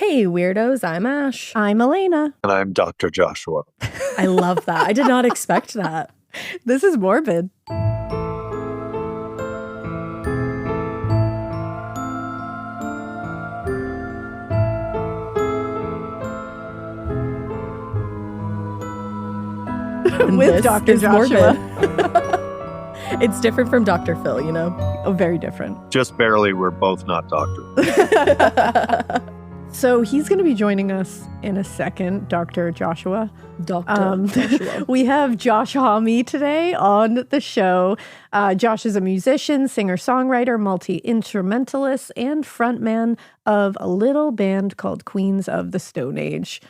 Hey, weirdos, I'm Ash. I'm Elena. And I'm Dr. Joshua. I love that. I did not expect that. This is Morbid. With Dr. Joshua. It's different from Dr. Phil, you know? Oh, very different. Just barely, we're both not doctors. So he's going to be joining us in a second, Dr. Joshua. Joshua. We have Josh Homme today on the show. Josh is a musician, singer-songwriter, multi-instrumentalist, and frontman of a little band called Queens of the Stone Age.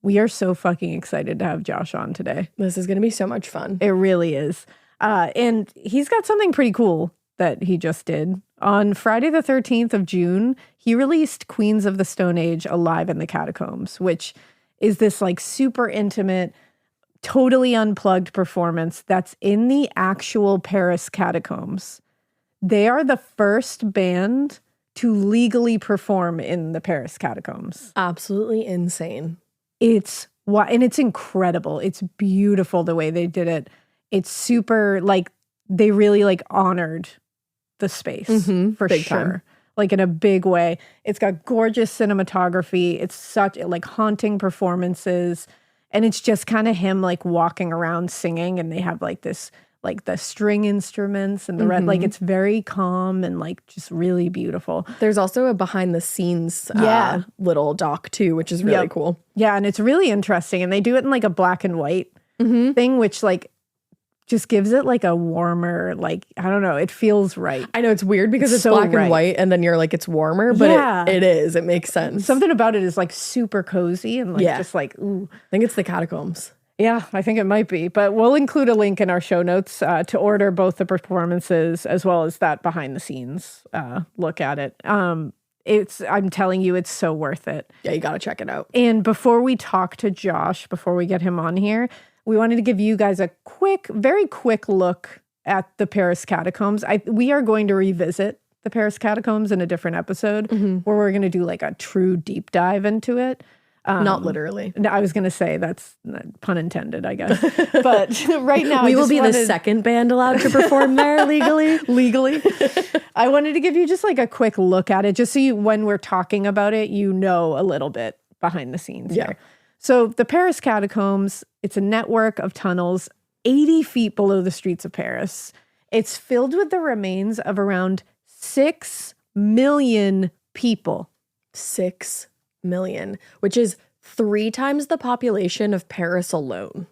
We are so fucking excited to have Josh on today. This is going to be so much fun. It really is. And he's got something pretty cool that he just did. On Friday the 13th of June, he released Queens of the Stone Age Alive in the Catacombs, which is this like super intimate, totally unplugged performance that's in the actual Paris Catacombs. They are the first band to legally perform in the Paris Catacombs. Absolutely insane. It's incredible. It's beautiful the way they did it. It's super, like, they really like honored the space for Big sure. time. Like in a big way. It's got gorgeous cinematography. It's such like haunting performances. And it's just kind of him like walking around singing, and they have like this, like the string instruments and the red, like it's very calm and like just really beautiful. There's also a behind the scenes little doc too, which is really cool. Yeah, and it's really interesting. And they do it in like a black and white thing, which like just gives it like a warmer, like, I don't know, it feels right. I know it's weird because it's so black right. and white and then you're like, it's warmer, but it is. It makes sense. Something about it is like super cozy and like just like, ooh. I think it's the catacombs. Yeah, I think it might be. But we'll include a link in our show notes to order both the performances as well as that behind the scenes look at it. I'm telling you, it's so worth it. Yeah, you got to check it out. And before we talk to Josh, before we get him on here, we wanted to give you guys a very quick look at the Paris Catacombs. We are going to revisit the Paris Catacombs in a different episode where we're going to do like a true deep dive into it. Not literally. I was going to say that's pun intended, I guess. But right now, we will be the second band allowed to perform there legally. Legally. I wanted to give you just like a quick look at it, just so when we're talking about it, you know a little bit behind the scenes here. So the Paris Catacombs, it's a network of tunnels 80 feet below the streets of Paris. It's filled with the remains of around 6 million people. 6 million, which is 3 times the population of Paris alone.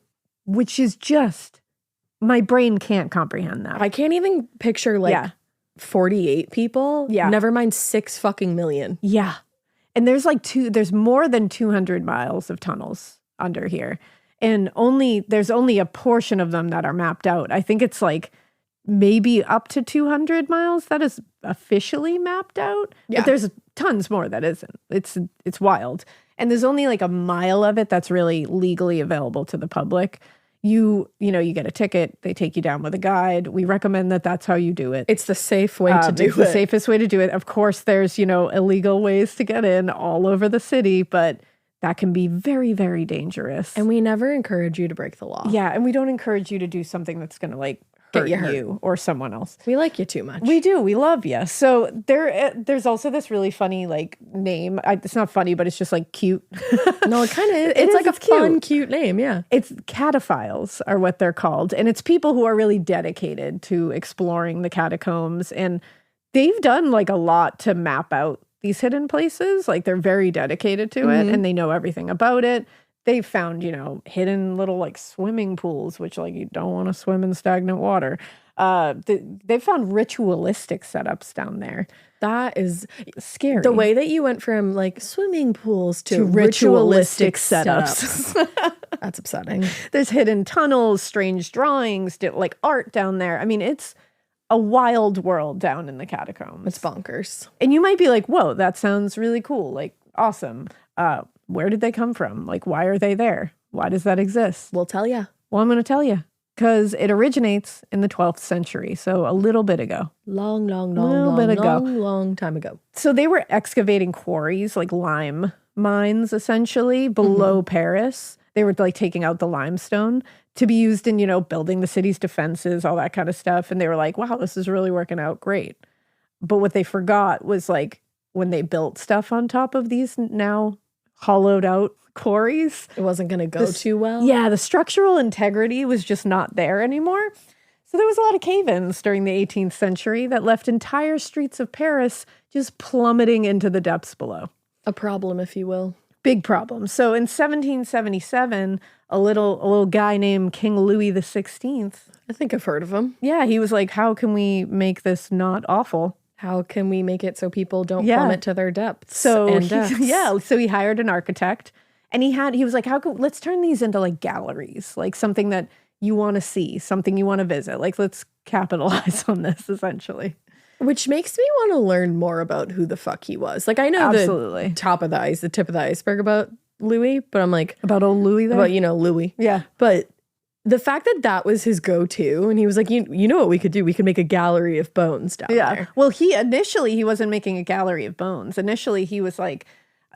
Which is just, my brain can't comprehend that. I can't even picture 48 people. Yeah. Never mind 6 fucking million. Yeah. And there's more than 200 miles of tunnels under here. And there's only a portion of them that are mapped out. I think it's like maybe up to 200 miles that is officially mapped out. Yeah. But there's tons more that isn't. It's wild. And there's only like a mile of it that's really legally available to the public. You get a ticket, they take you down with a guide. We recommend that that's how you do it. It's the safe way to do it. It's the safest way to do it. Of course, there's, illegal ways to get in all over the city, but that can be very, very dangerous. And we never encourage you to break the law. Yeah, and we don't encourage you to do something that's going to like hurt you or someone else. We like you too much. We do. We love you. So there's also this really funny like name. It's not funny, but it's just like cute. No, it kind of is. It's like a fun, cute name. Yeah. It's cataphiles are what they're called. And it's people who are really dedicated to exploring the catacombs. And they've done like a lot to map out these hidden places. Like they're very dedicated to it and they know everything about it. They found, hidden little like swimming pools, which like you don't want to swim in stagnant water. They found ritualistic setups down there. That is scary. The way that you went from like swimming pools to ritualistic setups. That's upsetting. There's hidden tunnels, strange drawings, like art down there. I mean, it's a wild world down in the catacombs. It's bonkers. And you might be like, whoa, that sounds really cool. Like, awesome. Where did they come from? Like, why are they there? Why does that exist? We'll tell you. Well, I'm going to tell you. Because it originates in the 12th century, so a little bit ago. Long time ago. So they were excavating quarries, like lime mines essentially below Paris. They were like taking out the limestone to be used in, building the city's defenses, all that kind of stuff. And they were like, wow, this is really working out great. But what they forgot was like when they built stuff on top of these now hollowed out quarries, It wasn't going to go too well. yeah, the structural integrity was just not there anymore. So there was a lot of cave-ins during the 18th century that left entire streets of Paris just plummeting into the depths below. A problem, if you will. Big problem. So in 1777, a little guy named King Louis XVI, I think I've heard of him. yeah, he was like, how can we make this not awful? How can we make it so people don't Yeah. plummet to their depths? So and he, deaths? so he hired an architect, and he was like, let's turn these into like galleries, like something that you want to see, something you want to visit. Like, let's capitalize on this essentially. Which makes me want to learn more about who the fuck he was. Like, I know Absolutely. the tip of the iceberg about Louis, but I'm like, About old Louis there? about, Louis. Yeah. But the fact that that was his go-to, and he was like, you know what we could do? We could make a gallery of bones down there. Well, he wasn't making a gallery of bones. Initially, he was like,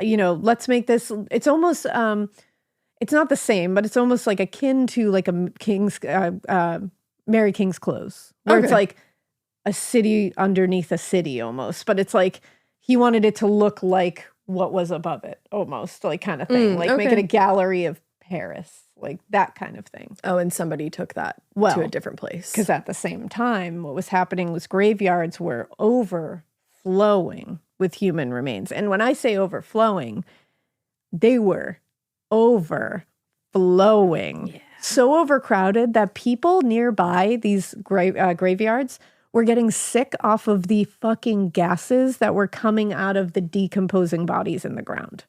let's make this. It's almost, it's not the same, but it's almost like akin to like a king's, Mary King's Clothes, where it's Okay. like a city underneath a city almost. But it's like he wanted it to look like what was above it, almost like kind of thing, like make it okay. a gallery of Paris, like that kind of thing. Oh, and somebody took that to Well, a different place. Because at the same time, what was happening was graveyards were overflowing with human remains. And when I say overflowing, they were overflowing. So overcrowded that people nearby these graveyards were getting sick off of the fucking gases that were coming out of the decomposing bodies in the ground.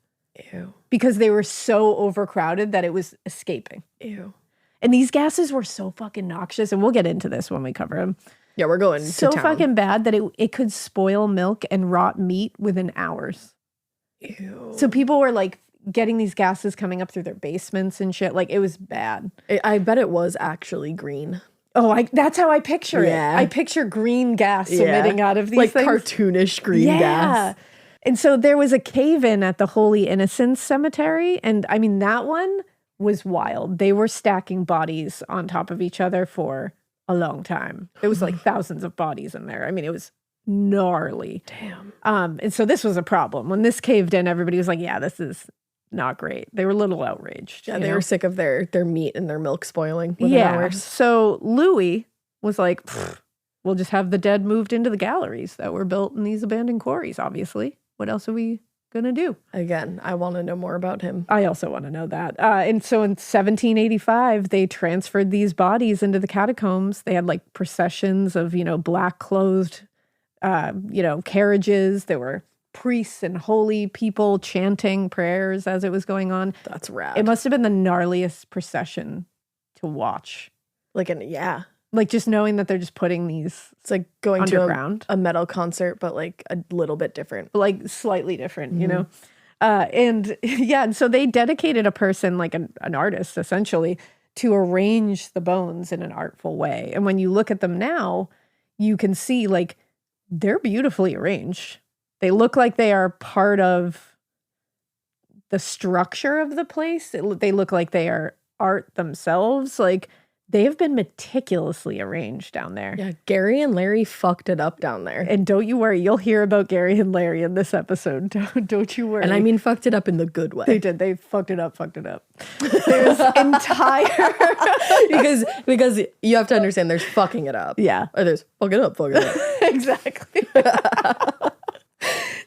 Ew. Because they were so overcrowded that it was escaping. Ew. And these gases were so fucking noxious, and we'll get into this when we cover them. Yeah, we're going So to town. fucking bad that it could spoil milk and rot meat within hours. Ew. So people were like getting these gases coming up through their basements and shit. Like it was bad. I bet it was actually green. Oh, that's how I picture Yeah. it. I picture green gas emitting out of these like things. cartoonish green gas. And so there was a cave-in at the Holy Innocents Cemetery. And I mean, that one was wild. They were stacking bodies on top of each other for a long time. There was like thousands of bodies in there. I mean, it was gnarly. Damn. And so this was a problem. When this caved in, everybody was like, yeah, this is not great. They were a little outraged. Yeah, you they know? were sick of their meat and their milk spoiling within Yeah. hours. So Louis was like, we'll just have the dead moved into the galleries that were built in these abandoned quarries, obviously. What else are we going to do? Again, I want to know more about him. I also want to know that. And so in 1785, they transferred these bodies into the catacombs. They had like processions of, black clothed, carriages. There were priests and holy people chanting prayers as it was going on. That's rad. It must have been the gnarliest procession to watch. Yeah. Like just knowing that they're just putting these It's like going underground. to a metal concert, but like a little bit different. Like slightly different, and so they dedicated a person, like an artist essentially, to arrange the bones in an artful way. And when you look at them now, you can see like they're beautifully arranged. They look like they are part of the structure of the place. They look like they are art themselves. Like they have been meticulously arranged down there. Yeah, Gary and Larry fucked it up down there. And don't you worry, you'll hear about Gary and Larry in this episode. Don't you worry. And I mean fucked it up in the good way. They did. They fucked it up. There's entire because you have to understand there's fucking it up. Yeah. Or there's fuck it up. Exactly.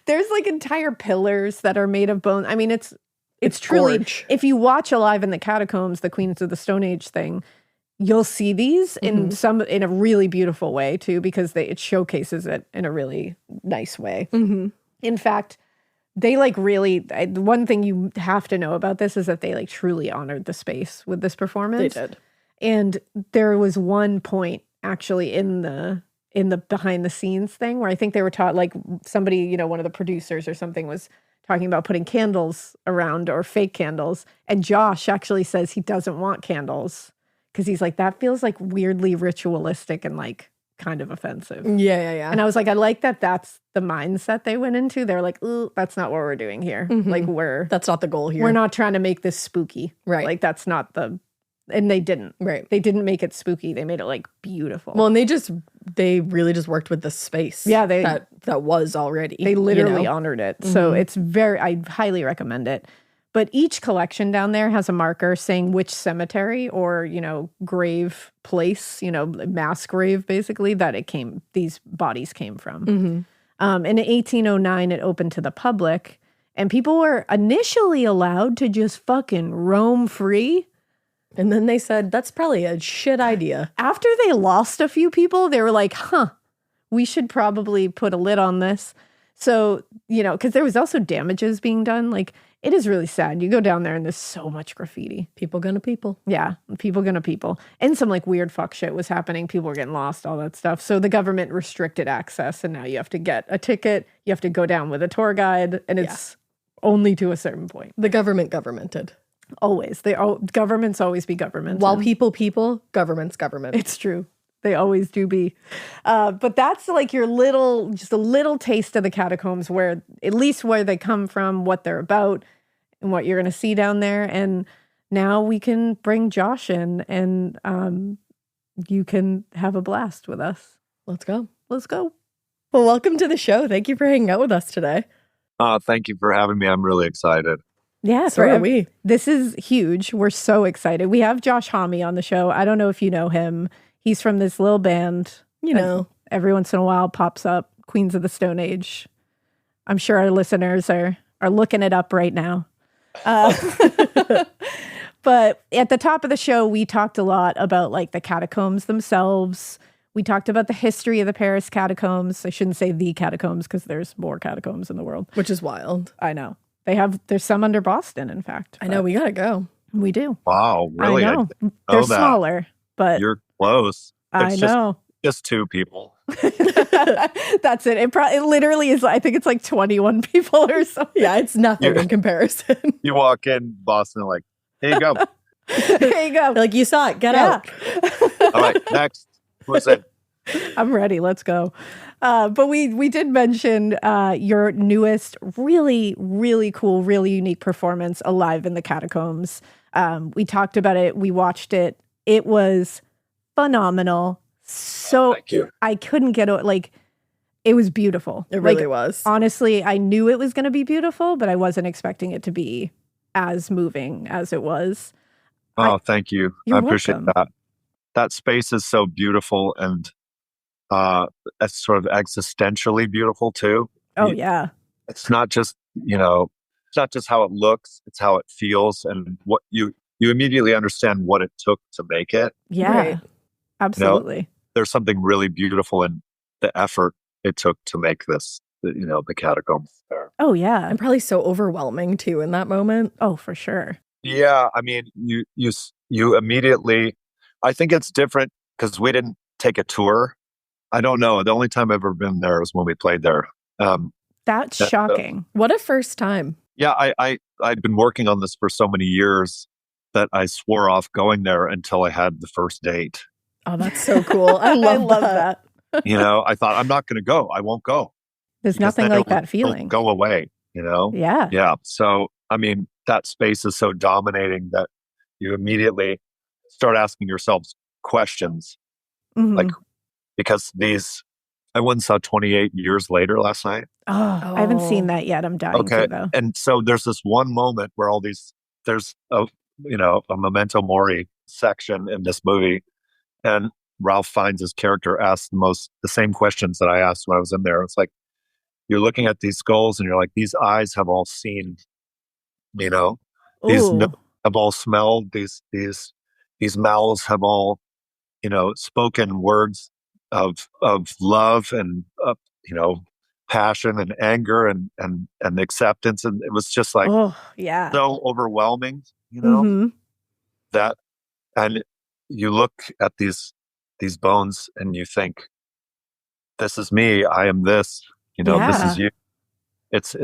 There's like entire pillars that are made of bone. I mean, it's truly, gorge. if you watch Alive in the Catacombs, the Queens of the Stone Age thing, you'll see these in a really beautiful way too, because it showcases it in a really nice way. Mm-hmm. In fact, they like really, the one thing you have to know about this is that they like truly honored the space with this performance. They did. And there was one point actually in the behind the scenes thing where I think they were taught, like somebody, one of the producers or something was talking about putting candles around, or fake candles. And Josh actually says he doesn't want candles because he's like, that feels like weirdly ritualistic and like kind of offensive. Yeah. And I was like, I like that that's the mindset they went into. They're like, ooh, that's not what we're doing here. Like That's not the goal here. we're not trying to make this spooky. Right. Like that's not and they didn't. Right. They didn't make it spooky. They made it like beautiful. Well, and they really just worked with the space. Yeah, that was already. They literally honored it. So it's I highly recommend it. But each collection down there has a marker saying which cemetery or, grave place, mass grave basically that these bodies came from. In 1809, it opened to the public and people were initially allowed to just fucking roam free. And then they said, that's probably a shit idea. After they lost a few people, they were like, we should probably put a lid on this. So, because there was also damages being done. Like, it is really sad. You go down there and there's so much graffiti. People gonna people. Yeah, people gonna people. And some like weird fuck shit was happening. People were getting lost, all that stuff. So the government restricted access and now you have to get a ticket. You have to go down with a tour guide and it's only to a certain point. The governmented. Always. Governments always be government. While people, government. It's true. They always do be. But that's like just a little taste of the catacombs at least where they come from, what they're about, and what you're going to see down there. And now we can bring Josh in and you can have a blast with us. Let's go. Well, welcome to the show. Thank you for hanging out with us today. Thank you for having me. I'm really excited. Yeah, so are we. This is huge. We're so excited. We have Josh Homme on the show. I don't know if you know him. He's from this little band. Every once in a while pops up, Queens of the Stone Age. I'm sure our listeners are looking it up right now. But at the top of the show, we talked a lot about like the catacombs themselves. We talked about the history of the Paris Catacombs. I shouldn't say the catacombs because there's more catacombs in the world. Which is wild. I know. There's some under Boston, in fact. I know, we gotta go. We do. Wow, really? I know. They're smaller, but you're close. I know. Just two people. That's it. It literally is. I think it's like 21 people or something. Yeah, it's nothing in comparison. You walk in Boston like, here you go. Here you go. Like, you saw it. Get out. All right, next. Who's it? I'm ready. Let's go. But we did mention your newest, really, really cool, really unique performance, Alive in the Catacombs. We talked about it. We watched it. It was phenomenal. So Thank you. I couldn't get it. Like, it was beautiful. It really was. Honestly, I knew it was going to be beautiful, but I wasn't expecting it to be as moving as it was. Oh, thank you. You're I appreciate welcome. that. That space is so beautiful and it's sort of existentially beautiful too. Oh, yeah. It's not just, it's not just how it looks, it's how it feels and what you immediately understand what it took to make it. Yeah, right. Absolutely. There's something really beautiful in the effort it took to make this, the catacombs there. Oh, yeah. And probably so overwhelming too in that moment. Oh, for sure. Yeah, I mean, you immediately, I think it's different because we didn't take a tour. I don't know. The only time I've ever been there was when we played there. That's shocking. What a first time. Yeah, I'd been working on this for so many years that I swore off going there until I had the first date. Oh, that's so cool. I love that. I thought, I'm not going to go. I won't go. There's nothing like that feeling. Go away, Yeah. Yeah. So, I mean, that space is so dominating that you immediately start asking yourselves questions. Mhm. Like, because I went and saw 28 Years Later last night. Oh, I haven't seen that yet. I'm dying to, though. And so there's this one moment where there's a memento mori section in this movie. And Ralph Fiennes' character asks the same questions that I asked when I was in there. It's like, you're looking at these skulls and you're like, these eyes have all seen, these have all smelled, these mouths have all, spoken words of love and, passion and anger and acceptance. And it was just like, so overwhelming, Mhm. that, and you look at these bones and you think, this is me, I am this, this is you. It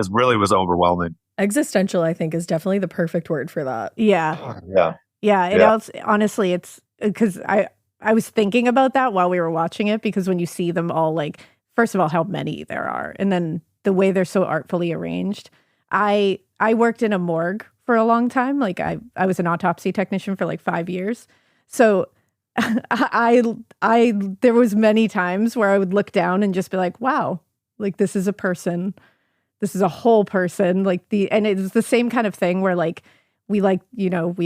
really was overwhelming. Existential, I think, is definitely the perfect word for that. Yeah. Yeah. Yeah. Honestly, it's because I was thinking about that while we were watching it, because when you see them all, like, first of all, how many there are, and then the way they're so artfully arranged. I worked in a morgue for a long time. Like I was an autopsy technician for like 5 years. So I there was many times where I would look down and just be like, wow, like this is a person. This is a whole person. And it was the same kind of thing where like, we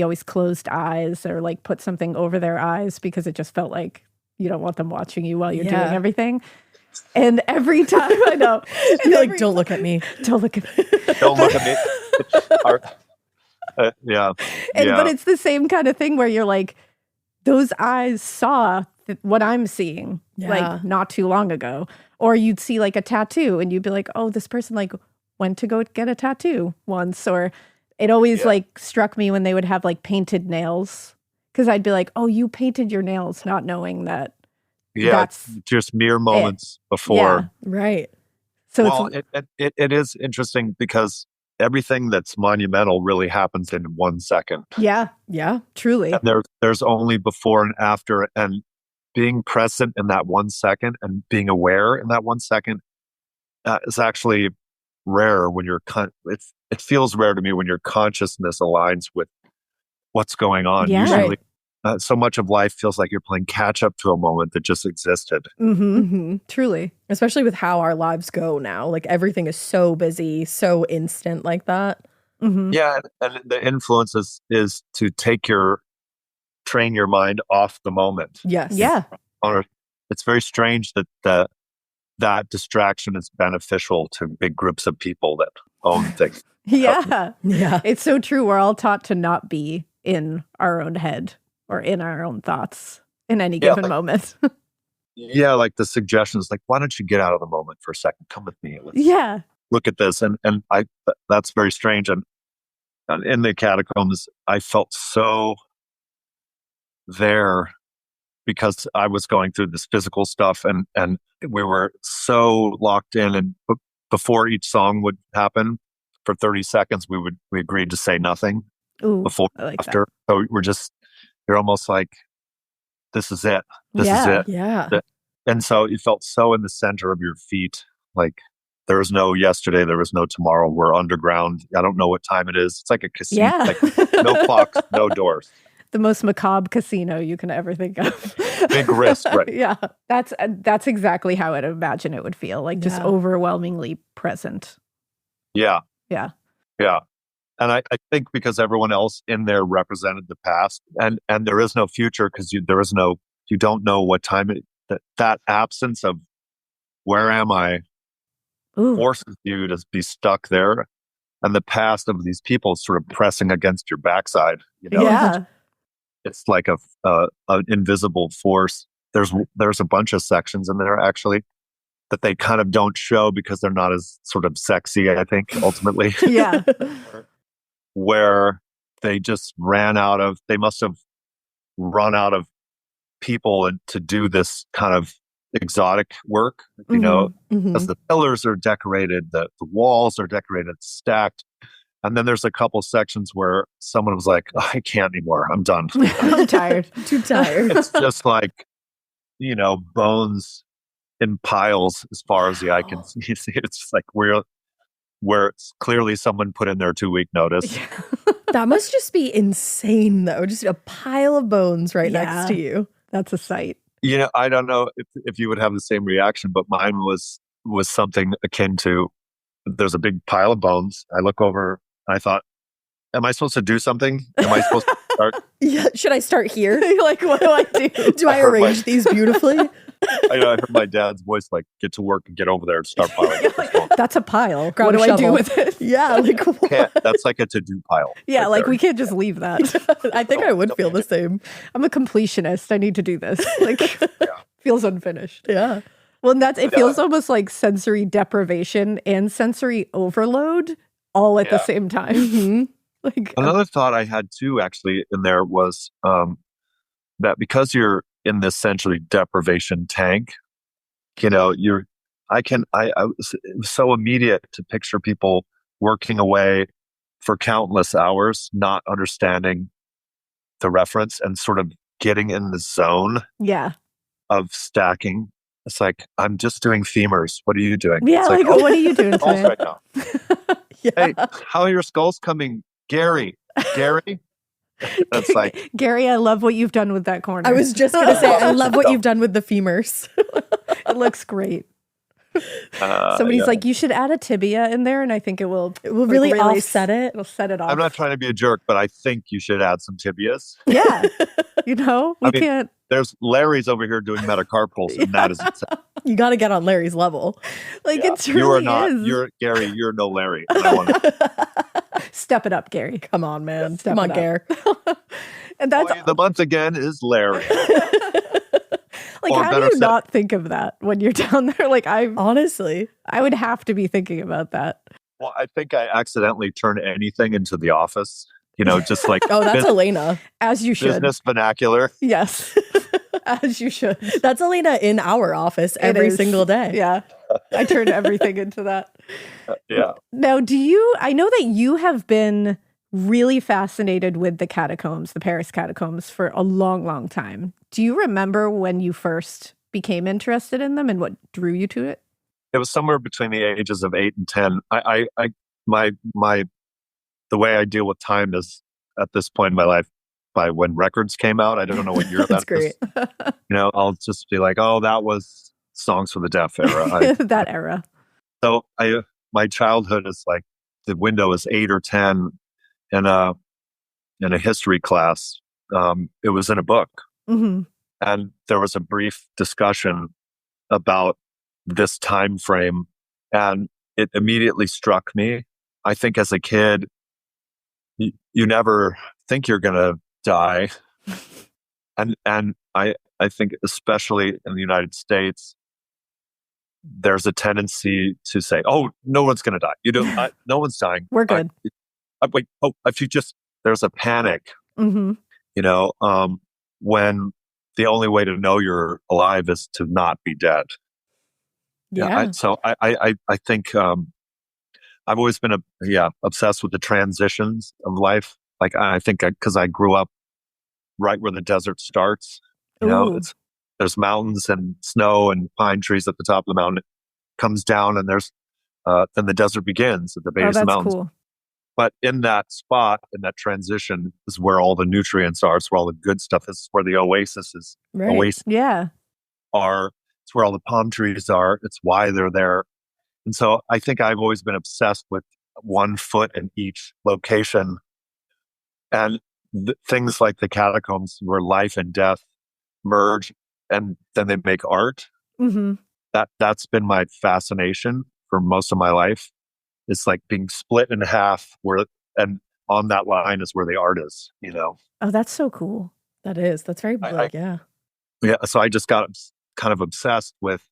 always closed eyes or like put something over their eyes because it just felt like you don't want them watching you while you're doing everything. And every time I know, you're like, don't look at me. Don't look at me. Don't look at me. Yeah. But it's the same kind of thing where you're like, those eyes saw what I'm seeing like not too long ago. Or you'd see like a tattoo and you'd be like, oh, this person like went to go get a tattoo once. Or it always like struck me when they would have like painted nails. Because I'd be like, oh, you painted your nails not knowing that. Yeah, that's just mere moments before. Yeah. Right. So it is interesting because everything that's monumental really happens in 1 second. Yeah, truly. And there's only before and after, and being present in that 1 second and being aware in that 1 second is actually rare when you're. It feels rare to me when your consciousness aligns with what's going on. Yeah. Usually, so much of life feels like you're playing catch up to a moment that just existed. Truly. Especially with how our lives go now. Like everything is so busy, so instant like that. Yeah. And the influence is to train your mind off the moment. Yes. Yeah. It's very strange that that distraction is beneficial to big groups of people that own things. Yeah. Yeah. It's so true. We're all taught to not be in our own head or in our own thoughts in any given moment. Yeah, like the suggestion is like, why don't you get out of the moment for a second? Come with me. Let's look at this. And that's very strange. And in the catacombs, I felt so there because I was going through this physical stuff and we were so locked in. And before each song would happen for 30 seconds, we agreed to say nothing. Ooh, before I like after. So you're almost like, this is it. This is it. Yeah. And so you felt so in the center of your feet. Like there was no yesterday, there was no tomorrow. We're underground. I don't know what time it is. It's like a casino. Yeah. Like no clocks, no doors. The most macabre casino you can ever think of. Big risk, right? Yeah. That's exactly how I'd imagine it would feel. Like just overwhelmingly present. Yeah. Yeah. Yeah. And I think because everyone else in there represented the past and there is no future because you don't know what time that absence of where am I forces you to be stuck there. And the past of these people sort of pressing against your backside, Yeah. It's like an invisible force. There's a bunch of sections in there actually that they kind of don't show because they're not as sort of sexy, I think, ultimately. Yeah. Where they must have run out of people to do this kind of exotic work, as the pillars are decorated, the walls are decorated, stacked. And then there's a couple sections where someone was like, oh, I can't anymore. I'm done. I'm tired. Too tired. It's just like, bones in piles as far as the eye can see. It's just like where it's clearly someone put in their 2-week notice. That must just be insane, though. Just a pile of bones right next to you. That's a sight. I don't know if you would have the same reaction, but mine was something akin to, there's a big pile of bones. I look over, I thought, am I supposed to do something? Am I supposed to start? Yeah. Should I start here? Like, what do I do? Do I arrange these beautifully? I heard my dad's voice, like, get to work and get over there and start piling. That's a pile. Grab what a do I do shovel. with it? Yeah. Like, what? That's like a to-do pile. Yeah, right like there. we can't just leave that. I think I would feel the same. I'm a completionist. I need to do this. Like, feels unfinished. Yeah. Well, and it feels almost like sensory deprivation and sensory overload all at the same time. Mm-hmm. Like another thought I had too, actually, in there was that because you're in this sensory deprivation tank, it was so immediate to picture people working away for countless hours, not understanding the reference and sort of getting in the zone Yeah. of stacking. It's like, I'm just doing femurs. What are you doing? Yeah, It's like, oh, what are you doing skulls today? right now. Yeah. Hey, how are your skulls coming? Gary? That's like, Gary, I love what you've done with that corner. I was just gonna say, I love what you've done with the femurs. It looks great. Somebody's like, you should add a tibia in there, and I think it will really offset it. It'll set it off. I'm not trying to be a jerk, but I think you should add some tibias. Yeah. We can't. There's Larry's over here doing metacarpals, and that is insane. You got to get on Larry's level. Like, Yeah. it truly You are not. is. You're Gary. You're no Larry. And I want to Step it up, Gary. Come on, man. Step Come on, it Gare. And that's Boy of the month again is Larry. like, or how better do you said- not think of that when you're down there? Like, Honestly. I would have to be thinking about that. Well, I think I accidentally turned anything into The Office. Just like Oh, that's Elena. As you should. business vernacular. Yes. As you should. That's Elena in our office every is. single day. Yeah. I turned everything into that. Yeah. Now, I know that you have been really fascinated with the catacombs, the Paris Catacombs, for a long, long time. Do you remember when you first became interested in them and what drew you to it? It was somewhere between the ages of 8 and 10. The way I deal with time is at this point in my life by when records came out. I don't know what year That's that is. great. I'll just be like, oh, that was Songs for the Deaf era. That era. So my childhood is like the window is 8 or 10 in a history class. It was in a book, Mm-hmm. and there was a brief discussion about this time frame, and it immediately struck me. I think as a kid, you never think you're going to die, and I think especially in the United States, there's a tendency to say, "Oh, no one's going to die. You don't. No one's dying. We're good." Wait. Oh, if you just there's a panic. Mm-hmm. When the only way to know you're alive is to not be dead. Yeah. So I think I've always been obsessed with the transitions of life. Like I think because I grew up right where the desert starts. Ooh. There's mountains and snow and pine trees at the top of the mountain. It comes down and there's then the desert begins at the base of the That's mountains. cool. But in that spot, in that transition, is where all the nutrients are. It's where all the good stuff is. Where the oasis is. Right. Oasis Yeah. are. It's where all the palm trees are. It's why they're there. And so I think I've always been obsessed with one foot in each location. And things like the catacombs where life and death merge and then they make art. Mm-hmm. That's been my fascination for most of my life. It's like being split in half and on that line is where the art is, Oh, that's so cool. That is. That's very big. Yeah. Yeah. So I just got kind of obsessed with,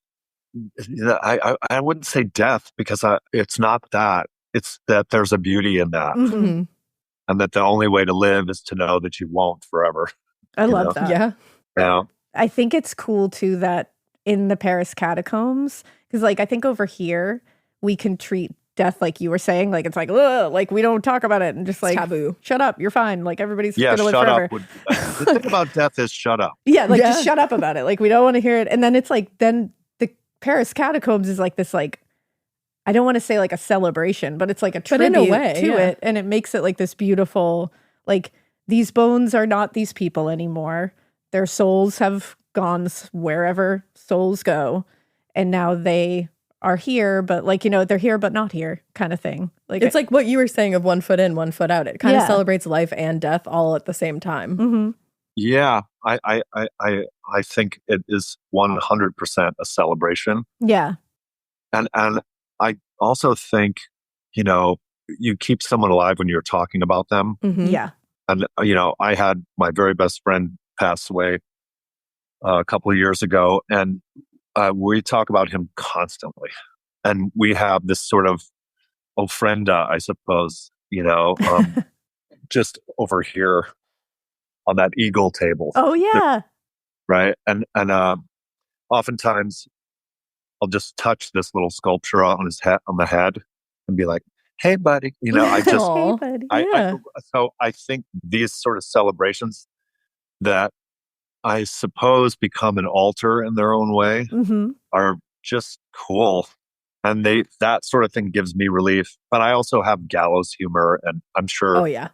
I wouldn't say death because it's not that. It's that there's a beauty in that. Mm-hmm. And that the only way to live is to know that you won't forever. I love that. Yeah. Yeah. I think it's cool too that in the Paris Catacombs, because like I think over here we can treat death like you were saying, like it's like, ugh, like we don't talk about it and just like taboo. Shut up, you're fine. Like everybody's Yeah, gonna live shut forever. up. The thing about death is shut up. Yeah, like Yeah. just shut up about it. Like we don't want to hear it. And then it's like then the Paris Catacombs is like this like I don't want to say like a celebration, but it's like a But in tribute a way, to yeah. it, and it makes it like this beautiful like these bones are not these people anymore. Their souls have gone wherever souls go, and now they are here, but like they're here but not here kind of thing. Like It's like what you were saying of 1 foot in, 1 foot out. It kind of Yeah. celebrates life and death all at the same time. Mhm. Yeah. I think it is 100% a celebration. Yeah. And I also think, you keep someone alive when you're talking about them. Mhm. Yeah. And, I had my very best friend pass away a couple of years ago, and we talk about him constantly. And we have this sort of ofrenda, I suppose, just over here on that eagle table. Oh yeah. Right. And oftentimes I'll just touch this little sculpture on his head, on the head, and be like, "Hey, buddy," I just, Aw. Hey, buddy. I Yeah. so I think these sort of celebrations that I suppose, become an altar in their own way Mm-hmm. are just cool. And that sort of thing gives me relief. But I also have gallows humor, and I'm Oh sure. yeah.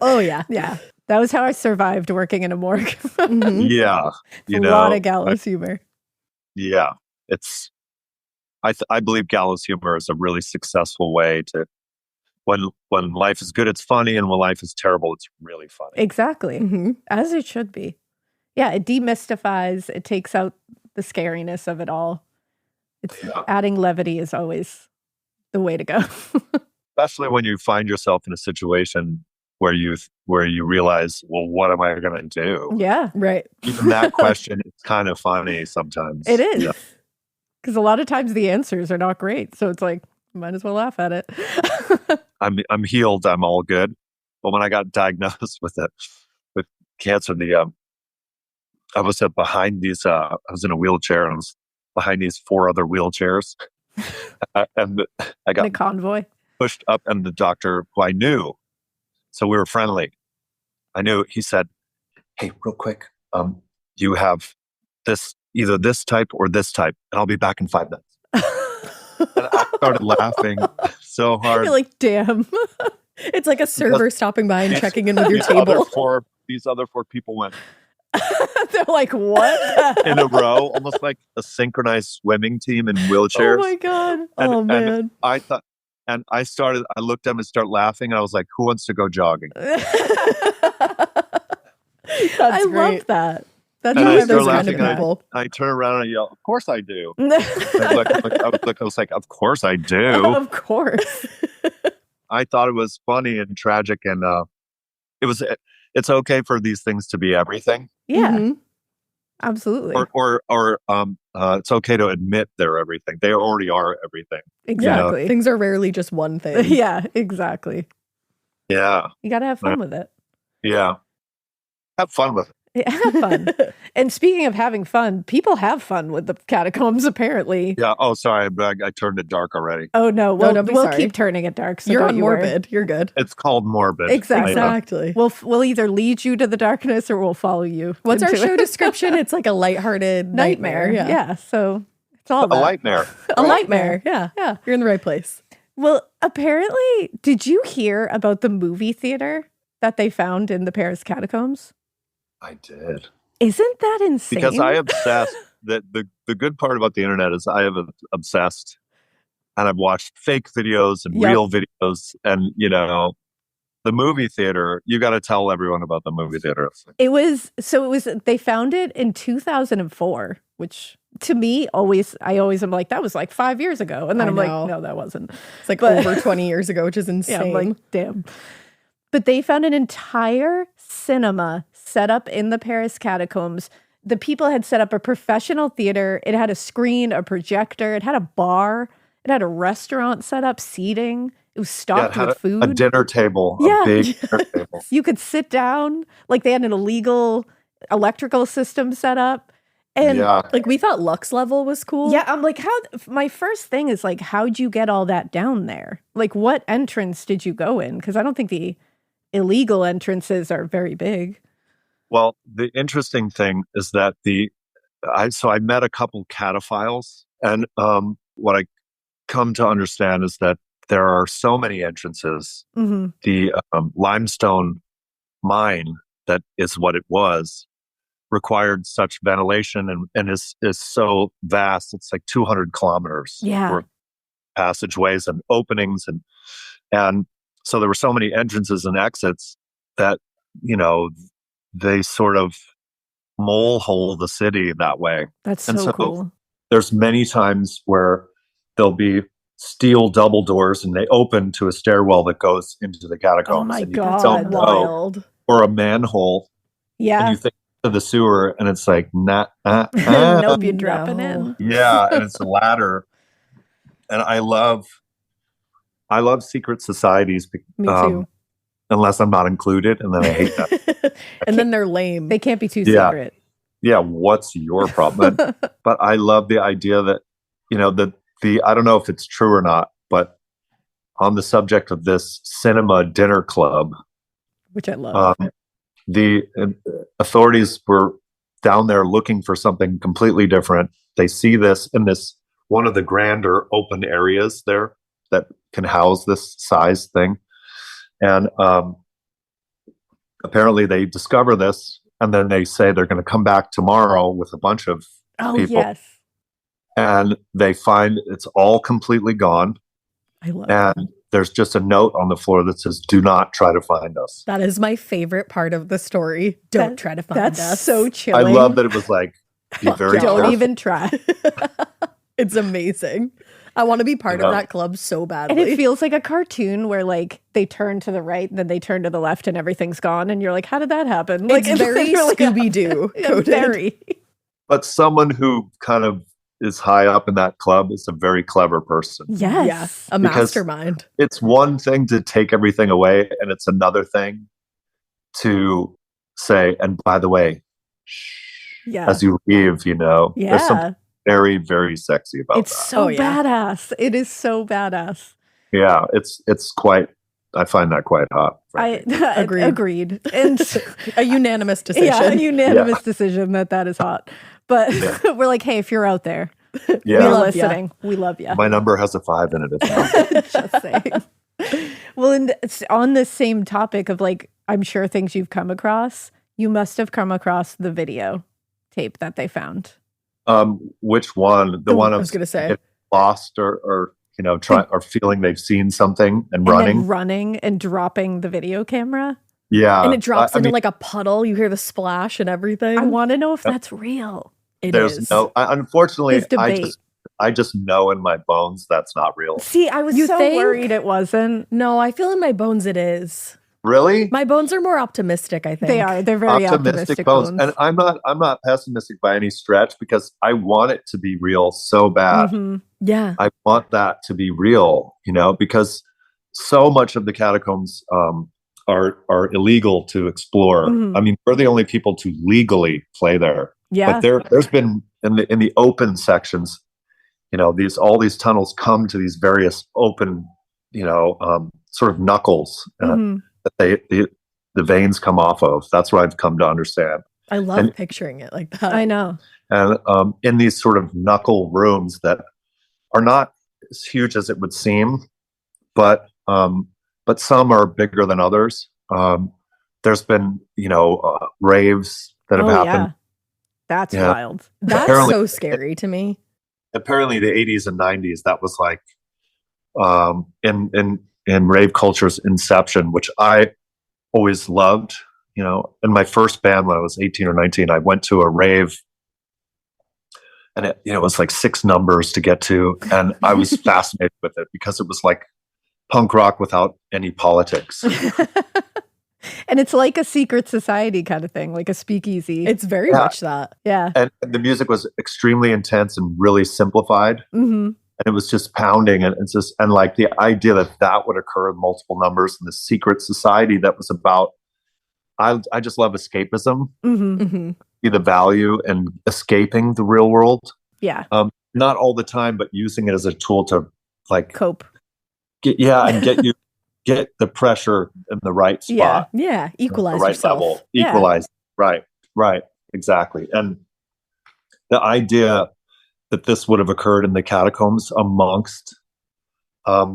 Oh yeah, yeah. That was how I survived working in a morgue. Mhm. Yeah, A lot of gallows humor. yeah, it's. I believe gallows humor is a really successful way to when life is good, it's funny, and when life is terrible, it's really funny. Exactly. Mhm. As it should be. Yeah, it demystifies, it takes out the scariness of it all. It's Yeah. adding levity is always the way to go. Especially when you find yourself in a situation where you realize, well, what am I going to do? Yeah, Right. Even that question is kind of funny sometimes. it is. Yeah. Because a lot of times the answers are not great. So it's like, might as well laugh at it. I'm healed. I'm all good. But when I got diagnosed with cancer, I was behind these. I was in a wheelchair, and I was behind these 4 other wheelchairs, and I In got a convoy. pushed up, and the doctor, who I knew, so we were friendly. I knew. He said, "Hey, real quick, you have either this type or this type, and I'll be back in 5 minutes." And I started laughing so hard. You're like, damn. It's like a server stopping by and checking in with your These table. these other four people went They're like, what? in a row, almost like a synchronized swimming team in wheelchairs. Oh my God. Oh man. I thought, and I looked at them and started laughing. And I was like, who wants to go jogging? I love that. That's And how I those started kind laughing. of And people. I turned around and I yelled, of course I do. I was like, of course I do. Of course. I thought it was funny and tragic. And it's okay for these things to be everything. Yeah, Mhm. absolutely. Or it's okay to admit they're everything. They already are everything. Exactly. Things are rarely just one thing. Yeah, exactly. Yeah. You got to have fun with it. Yeah. Have fun with it. Yeah, have fun. And speaking of having fun, people have fun with the catacombs, apparently. Yeah. Oh, sorry. I turned it dark already. Oh, no. No, don't be We'll sorry. keep turning it dark. So You're don't on you worry. Morbid. You're good. It's called Morbid. Exactly. Exactly. We'll either lead you to the darkness or we'll follow you. What's our into show it. description? It's like a lighthearted nightmare. Yeah. So it's all A that. nightmare. A nightmare. Yeah. Yeah. You're in the right place. Well, apparently, did you hear about the movie theater that they found in the Paris Catacombs? I did. Isn't that insane? Because I obsessed. That the good part about the internet is I have obsessed, and I've watched fake videos and Yep. real videos, and the movie theater. You got to tell everyone about the movie theater. They found it in 2004, which to me I always am like, that was like 5 years ago. And then I I'm know. like, no, that wasn't. It's like But- over 20 years ago, which is Yeah, insane. I'm like, damn. But they found an entire cinema set up in the Paris Catacombs. The people had set up a professional theater. It had a screen, a projector. It had a bar. It had a restaurant set up, seating. It was stocked had with food. a dinner table. Yeah. A big dinner table. You could sit down. Like they had an illegal electrical system set up. And Yeah. like we thought Lux Level was cool. yeah, I'm like, my first thing is like, how'd you get all that down there? Like, what entrance did you go in? Because I don't think the illegal entrances are very big. Well, the interesting thing is that I met a couple cataphiles, and what I come to understand is that there are so many entrances. Mm-hmm. The limestone mine that is what it was required such ventilation and is so vast. It's like 200 kilometers Yeah. worth of passageways and openings, and so there were so many entrances and exits that they sort of mole hole the city that way. That's And so so cool. There's many times where there'll be steel double doors and they open to a stairwell that goes into the catacombs. Oh my and you God. don't know. Wild. Or a manhole, and Yeah. you think to the sewer, and it's like, Nope, you're dropping No. in. yeah, and it's a ladder. And I love secret societies, Me too. unless I'm not included, and then I hate that. And then they're lame. They can't be too Yeah. secret. Yeah, what's your problem? But I love the idea that, I don't know if it's true or not, but on the subject of this cinema dinner club, Which I love. the authorities were down there looking for something completely different. They see this in this one of the grander open areas there that can house this size thing. And apparently they discover this, and then they say they're going to come back tomorrow with a bunch of people. Yes. And they find it's all completely gone. I love and that. there's just a note on the floor that says, "Do not try to find us." That is my favorite part of the story. Don't try to find us. That's so I chilling. love that it was like, be very Don't careful. even try. It's amazing. I want to be part of that club so badly. And it feels like a cartoon where like they turn to the right, then they turn to the left, and everything's gone. And you're like, how did that happen? Like it's very Scooby-Doo coded. Very. But someone who kind of is high up in that club is a very clever person. Yes. A Because mastermind. It's one thing to take everything away, and it's another thing to say, and by the way, Yeah. as you leave, there's something very, very sexy about It's that. so badass. It is so badass. Yeah, it's quite, I find that quite hot. Agreed. And A unanimous decision. yeah, a unanimous decision that is hot. But we're like, hey, if you're out there, Yeah. we're love ya. listening. We love you. My number has a 5 in it. It's not- Just saying. Well, and it's on this same topic of like, I'm sure things you've come across, you must have come across the video tape that they found. Which one? The one I of was going to say. get lost or try or feeling they've seen something and And running. then running and dropping the video camera. Yeah. And it drops I into mean, like a puddle. You hear the splash and everything. I want to know if that's real. It there's is. unfortunately, There's debate. I just know in my bones that's not real. See, I was You so think? worried it wasn't. No, I feel in my bones it is. Really? My bones are more optimistic, I think. They are. They're very optimistic bones. And I'm not pessimistic by any stretch, because I want it to be real so bad. Mhm. Yeah. I want that to be real, because so much of the catacombs are illegal to explore. Mhm. I mean, we're the only people to legally play there. Yeah. But there's been in the open sections, all these tunnels come to these various open, sort of knuckles Mhm. that the veins come off of. That's what I've come to understand. I love And- picturing it like that. I know. And in these sort of knuckle rooms that are not as huge as it would seem, but some are bigger than others. There's been raves that have happened. Yeah. That's Yeah. wild. That's Apparently- so scary to me. Apparently, the 80s and 90s, that was like in rave culture's inception, which I always loved. In my first band when I was 18 or 19, I went to a rave, and it was like 6 numbers to get to, and I was fascinated with it because it was like punk rock without any politics. And it's like a secret society kind of thing, like a speakeasy. It's very much that. yeah. And the music was extremely intense and really simplified. Hmm. And it was just pounding, and it's just, and like the idea that would occur in multiple numbers in the secret society that was about, I just love escapism, Hmm. Mhm. see the value in escaping the real world. Yeah. Not all the time, but using it as a tool to like Cope. get the pressure in the right Yeah. spot, Yeah. the Equalize right yourself. level, Yeah. equalize. Right, exactly. And the idea that this would have occurred in the catacombs amongst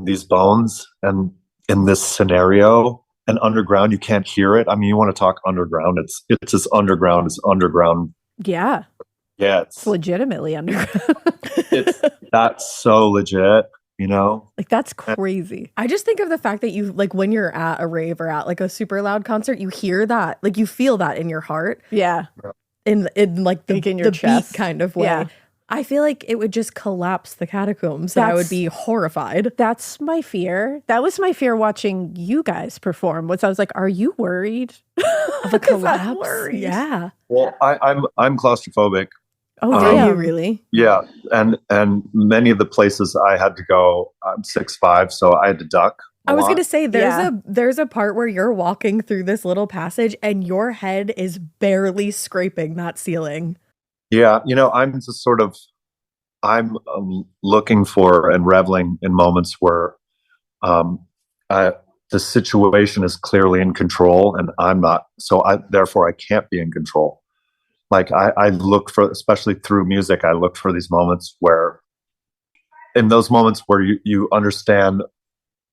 these bones and in this scenario and underground, you can't hear it. I mean, you want to talk underground? It's as underground as underground. Yeah. Yeah, It's legitimately underground. that's so legit. Like, that's crazy. I just think of the fact that you, like, when you're at a rave or at like a super loud concert, you hear that, like, you feel that in your heart, Yeah. in like the, Like in your the chest. beat kind of way. Yeah. I feel like it would just collapse the catacombs, and I would be horrified. That's my fear. That was my fear watching you guys perform. I was like, are you worried? Of a 'Cause I'm collapse. worried. Yeah. Well, I'm claustrophobic. Oh, Um, Are damn. you really? Yeah, and many of the places I had to go, I'm 6'5", so I had to duck. I was lot. gonna say Yeah. there's a part where you're walking through this little passage and your head is barely scraping that ceiling. Yeah, I'm just sort of, I'm looking for and reveling in moments where I the situation is clearly in control and I'm not. So therefore I can't be in control. Like I look for, especially through music, I look for these moments where, in those moments where you understand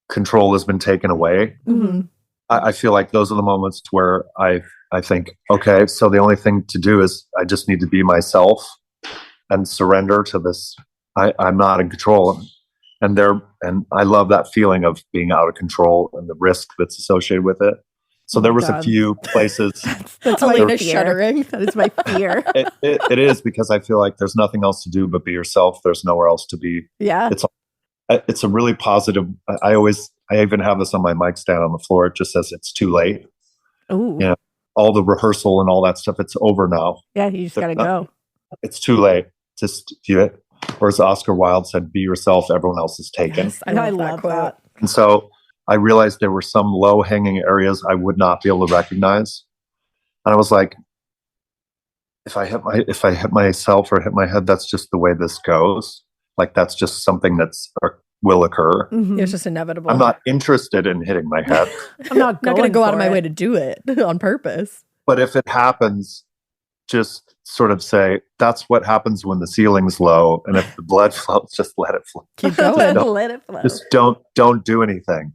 control has been taken away. Mm-hmm. I feel like those are the moments where I think, okay, so the only thing to do is I just need to be myself and surrender to this. I'm not in control. And I love that feeling of being out of control and the risk that's associated with it. So there was a few places. That's my fear. Shuddering. That is my fear. It is, because I feel like there's nothing else to do but be yourself. There's nowhere else to be. Yeah. It's a really positive. I even have this on my mic stand on the floor. It just says it's too late. Ooh. You know, all the rehearsal and all that stuff, it's over now. Yeah, you just got to go. It's too late. Just do it. Or as Oscar Wilde said, be yourself. Everyone else is taken. Yes, I love that. And so I realized there were some low-hanging areas I would not be able to recognize. And I was like, if I hit myself or hit my head, that's just the way this goes. Like, that's just something will occur. Mm-hmm. It's just inevitable. I'm not interested in hitting my head. I'm not going to go out of my way to do it on purpose. But if it happens, just sort of say, that's what happens when the ceiling's low. And if the blood flows, just let it flow. Keep going. Let it flow. Just don't do anything.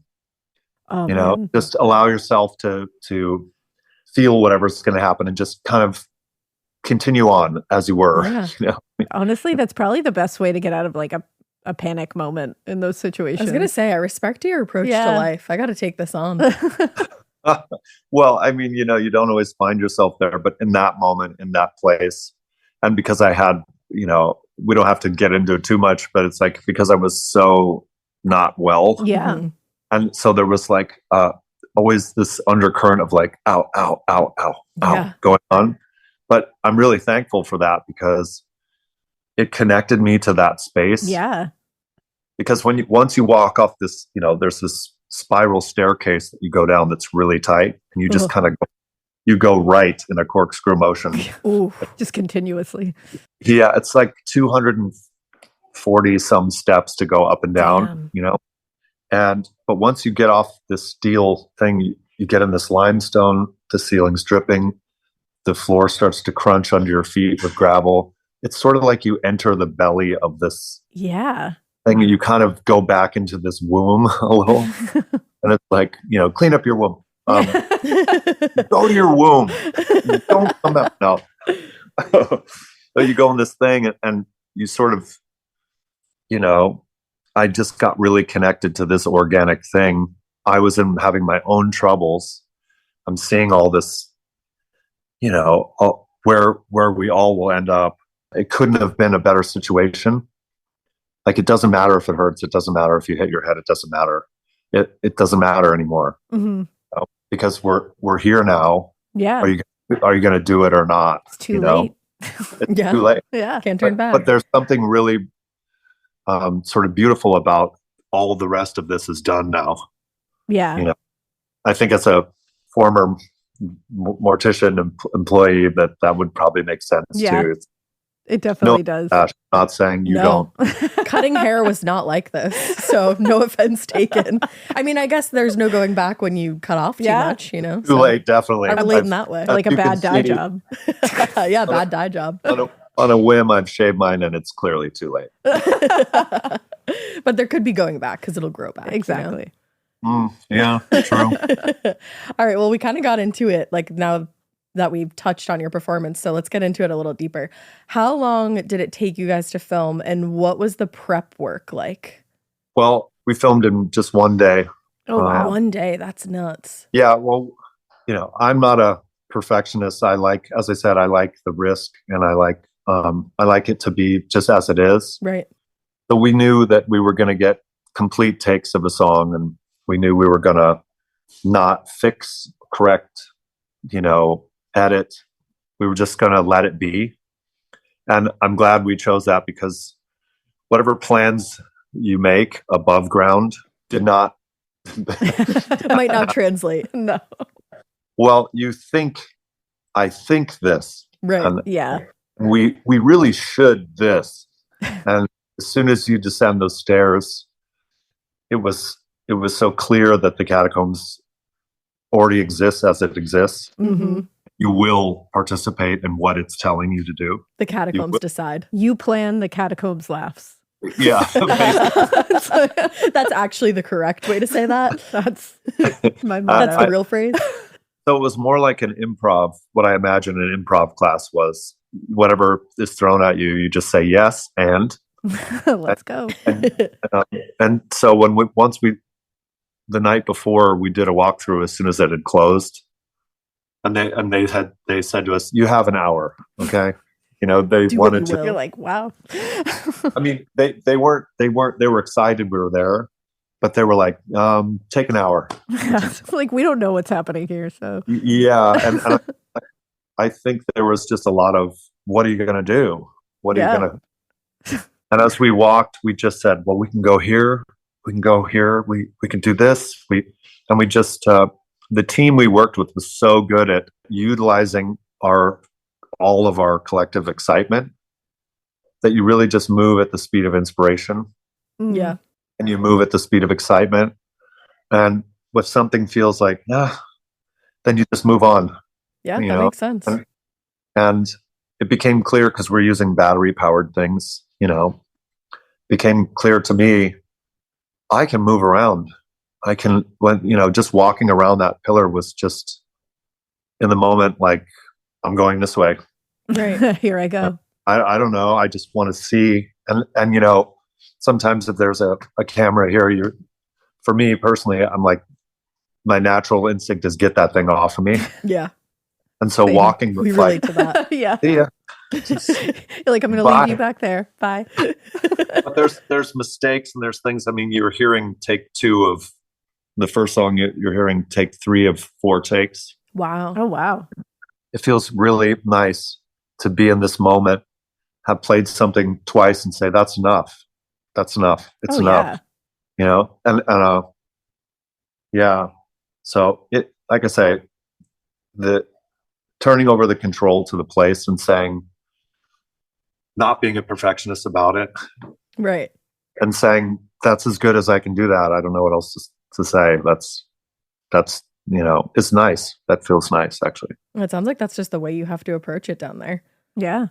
Oh, man. Just allow yourself to feel whatever's going to happen and just kind of continue on as you were. Yeah. You know? Honestly, that's probably the best way to get out of like a panic moment in those situations. I was going to say, I respect your approach to life. I got to take this on. Well, I mean, you don't always find yourself there, but in that moment, in that place, and because I had, we don't have to get into it too much, but it's like, because I was so not well. Yeah. Mm-hmm. And so there was like always this undercurrent of like, ow, ow, ow, ow, ow, going on. But I'm really thankful for that, because it connected me to that space. Yeah. Because once you walk off this, there's this spiral staircase that you go down that's really tight, and you just kind of go right in a corkscrew motion. Ooh, just continuously. Yeah, it's like 240 some steps to go up and down. Damn. But once you get off this steel thing, you get in this limestone, the ceiling's dripping, the floor starts to crunch under your feet with gravel. It's sort of like you enter the belly of this thing. You kind of go back into this womb a little. And it's like, clean up your womb. Go to your womb. Don't come out. No. So you go in this thing and you sort of, I just got really connected to this organic thing. I was having my own troubles. I'm seeing all this, where we all will end up. It couldn't have been a better situation. Like, it doesn't matter if it hurts. It doesn't matter if you hit your head. It doesn't matter. It doesn't matter anymore. Mm-hmm. Because we're here now. Yeah. Are you going to do it or not? It's too late. It's too late. Yeah. Can't turn back. But there's something really sort of beautiful about all the rest of this is done now. Yeah. I think as a former mortician employee that would probably make sense too. It definitely does. Not saying you don't. Cutting hair was not like this, so no offense taken. I mean, I guess there's no going back when you cut off too much, Too late, definitely. I relate in that way. Like a bad dye job. Yeah, bad dye job. On a whim, I've shaved mine, and it's clearly too late. But there could be going back, because it'll grow back. Exactly. Yeah, true. All right, well, we kind of got into it, like, now that we've touched on your performance, so let's get into it a little deeper. How long did it take you guys to film, and what was the prep work like? Well, we filmed in just one day. Oh, wow. One day, that's nuts. Yeah, well, I'm not a perfectionist. As I said, I like the risk, and I like it to be just as it is. Right. So we knew that we were going to get complete takes of a song, and we knew we were going to not fix, correct, edit. We were just going to let it be. And I'm glad we chose that, because whatever plans you make above ground did not might not translate. No. Well, I think this. Right. And yeah. We really should this. And as soon as you descend those stairs, it was it was so clear that the catacombs already exists as it exists. Mm-hmm. You will participate in what it's telling you to do. The catacombs decide. You plan, the catacombs laughs. Yeah. That's actually the correct way to say that. That's my motto. That's the real phrase. So it was more like an improv. What I imagine an improv class was, whatever is thrown at you, you just say yes and Let's go. and so the night before we did a walkthrough as soon as it had closed, and they said to us, "You have an hour, okay?" You know, they Do what wanted you to. will. You're like, wow. I mean, they were excited we were there, but they were like, "Take an hour." Like, we don't know what's happening here, so Yeah, and I think there was just a lot of, "What are you going to do? What are you going to?" And as we walked, we just said, "Well, we can go here. We can go here. We can do this." We just the team we worked with was so good at utilizing all of our collective excitement that you really just move at the speed of inspiration. Yeah. And you move at the speed of excitement. And if something feels like, then you just move on. Yeah, that makes sense. And it became clear, because we're using battery powered things, became clear to me, I can move around. I can, just walking around that pillar was just in the moment, like, I'm going this way. Right. Here I go. I don't know. I just want to see. And sometimes if there's a camera here, for me personally, I'm like, my natural instinct is get that thing off of me. Yeah. And so walking we was relate like, to that. Yeah. yeah. You're like, I'm going to leave you back there. Bye. But there's mistakes and there's things. I mean, you're hearing take 2 of the first song. You're hearing take 3 of 4 takes. Wow. Oh, wow. It feels really nice to be in this moment, have played something twice and say, that's enough. That's enough. It's enough. Yeah. Yeah. So it, like I say, the turning over the control to the place and saying, not being a perfectionist about it. Right. And saying, that's as good as I can do that. I don't know what else to say. That's it's nice. That feels nice, actually. It sounds like that's just the way you have to approach it down there. Yeah.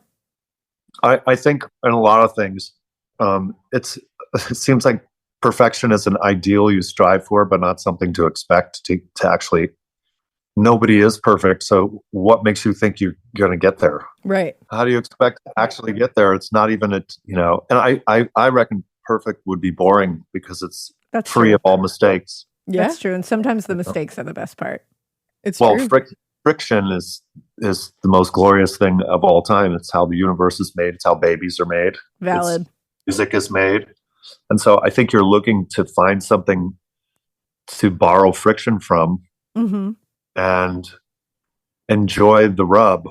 I think in a lot of things, it seems like perfection is an ideal you strive for, but not something to expect to actually. Nobody is perfect. So what makes you think you're going to get there? Right. How do you expect to actually get there? It's not even and I reckon perfect would be boring because that's free of all mistakes. Yeah. That's true. And sometimes the mistakes are the best part. It's true. Friction is the most glorious thing of all time. It's how the universe is made. It's how babies are made. Valid. Music is made. And so I think you're looking to find something to borrow friction from and enjoy the rub,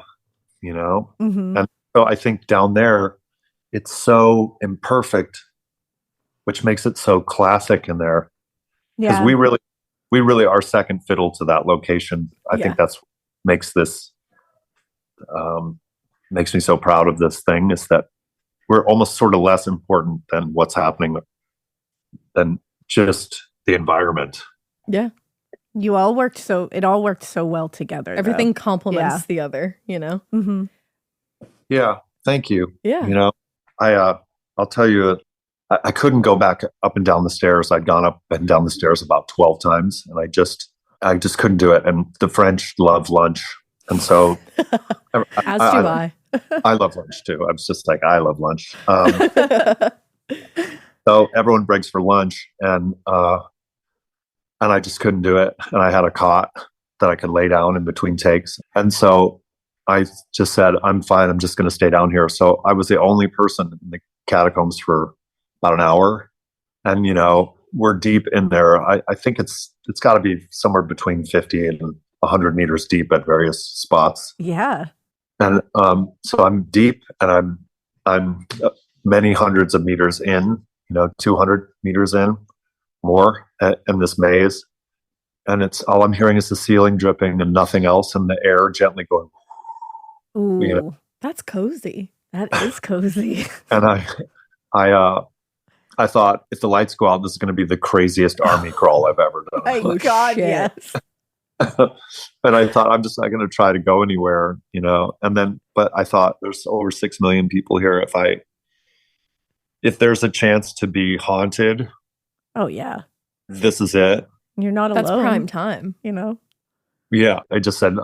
And so I think down there, it's so imperfect, which makes it so classic in there. Because we really are second fiddle to that location. I think that's what makes me so proud of this thing, is that we're almost sort of less important than what's happening than just the environment. Yeah. It all worked so well together. Everything complements the other, Mm-hmm. Yeah. Thank you. Yeah. I'll tell you, I couldn't go back up and down the stairs. I'd gone up and down the stairs about 12 times, and I just couldn't do it. And the French love lunch. And so as do I. I love lunch too. I was just like, I love lunch. So everyone breaks for lunch, and I just couldn't do it. And I had a cot that I could lay down in between takes. And so I just said, I'm fine. I'm just going to stay down here. So I was the only person in the catacombs for about an hour. And, we're deep in there. I think it's got to be somewhere between 50 and 100 meters deep at various spots. Yeah. And so I'm deep, and I'm many hundreds of meters in, 200 meters in, more in this maze. And it's all I'm hearing is the ceiling dripping and nothing else, and the air gently going. Ooh, that's cozy. That is cozy. And I thought, if the lights go out, this is going to be the craziest army crawl I've ever done. My Oh, God, shit. yes. And I thought, I'm just not going to try to go anywhere, And then, but I thought, there's over 6 million people here. If there's a chance to be haunted, Oh, yeah. this is it. You're not alone. That's prime time. Yeah, I just said,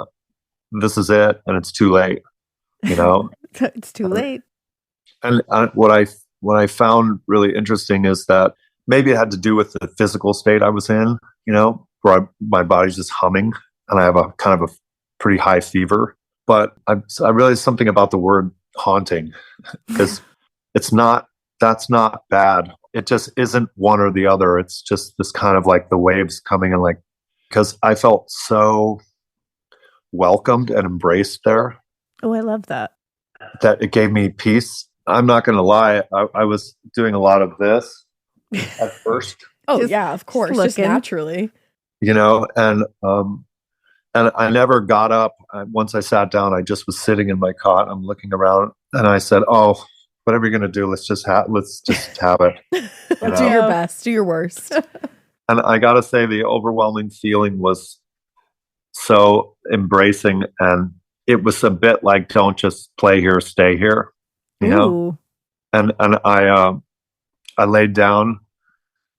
this is it, and it's too late. It's too late. And what I found really interesting is that maybe it had to do with the physical state I was in, where my body's just humming, and I have a kind of a pretty high fever. But I realized something about the word haunting, because that's not bad. It just isn't one or the other. It's just this kind of like the waves coming in, because I felt so welcomed and embraced there. Oh, I love that. That it gave me peace. I'm not going to lie. I was doing a lot of this at first. Oh, yeah, of course. Just naturally. And I never got up. Once I sat down, I just was sitting in my cot. I'm looking around, and I said, "Oh, whatever you're going to do, let's just have it." Do your best. Do your worst. And I got to say, the overwhelming feeling was so embracing, and it was a bit like, don't just play here, stay here, Ooh. And I laid down,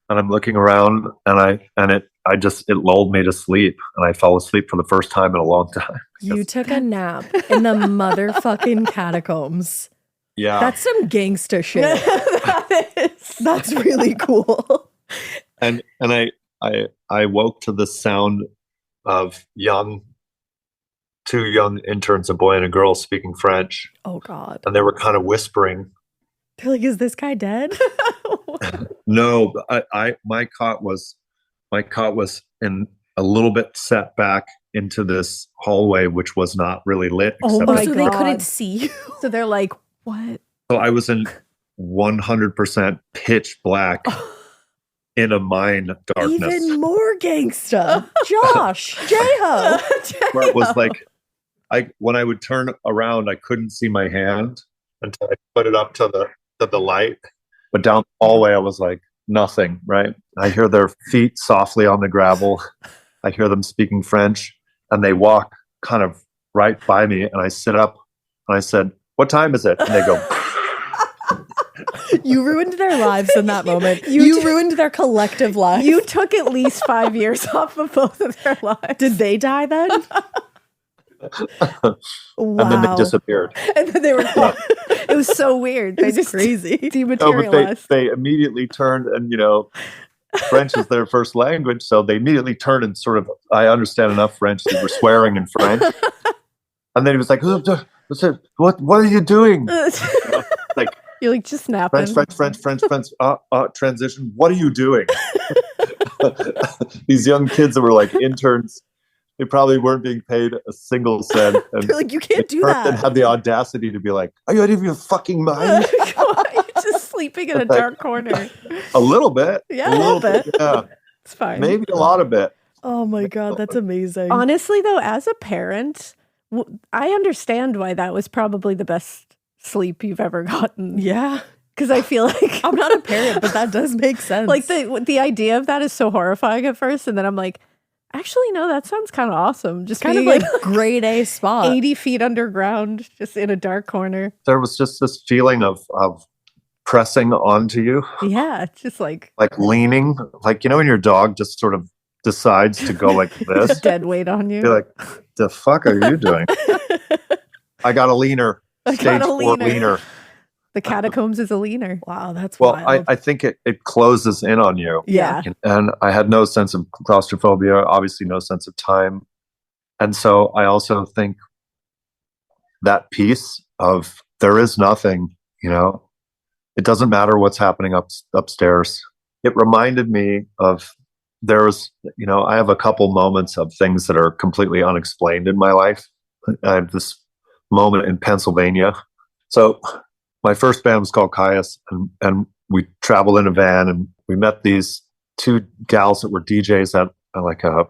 and I'm looking around, and it lulled me to sleep, and I fell asleep for the first time in a long time. You took a nap in the motherfucking catacombs. Yeah, that's some gangsta shit. That's really cool. And I woke to the sound of two young interns, a boy and a girl, speaking French. Oh God! And they were kind of whispering. They're like, "Is this guy dead?" No, my cot was in a little bit set back into this hallway, which was not really lit. Oh my God! They couldn't see you. So they're like, "What?" So I was in 100% pitch black. In a mine darkness. Even more gangsta. Josh, J-Ho. Where it was like, when I would turn around, I couldn't see my hand until I put it up to the light. But down the hallway, I was like, nothing, right? I hear their feet softly on the gravel. I hear them speaking French, and they walk kind of right by me, and I sit up, and I said, "What time is it?" And they go... You ruined their lives in that moment. You ruined their collective lives. You took at least 5 years off of both of their lives. Did they die then? Wow. And then they disappeared. And then they were gone. It was so weird. They just crazy. Dematerialized. They immediately turned, and French is their first language, so they immediately turned and sort of, I understand enough French. They were swearing in French. And then he was like, what are you doing? Like, you're like, just snapping. French, transition. What are you doing? These young kids that were like interns, they probably weren't being paid a single cent. And they're like, you can't do that. And had the audacity to be like, are you out of your fucking mind? You're just sleeping in a dark corner. A little bit. Yeah, a little bit. Yeah. It's fine. Maybe a lot of it. Oh my God, that's amazing. Honestly, though, as a parent, I understand why that was probably the best sleep you've ever gotten. Yeah. Because I feel like... I'm not a parent, but that does make sense. Like, the idea of that is so horrifying at first, and then I'm like, actually, no, that sounds kind of awesome. Just kind of like grade A spot. 80 feet underground, just in a dark corner. There was just this feeling of pressing onto you. Yeah, just like leaning. Like, when your dog just sort of decides to go like this. Dead weight on you. You're like, the fuck are you doing? I got a leaner. Stage 4 leaner. The Catacombs is a leaner. Wow, that's wild. I think it closes in on you. Yeah. And I had no sense of claustrophobia, obviously no sense of time. And so I also think that piece of there is nothing, it doesn't matter what's happening upstairs. It reminded me of I have a couple moments of things that are completely unexplained in my life. I have this moment in Pennsylvania. So my first band was called Caius, and we traveled in a van, and we met these two gals that were DJs at like a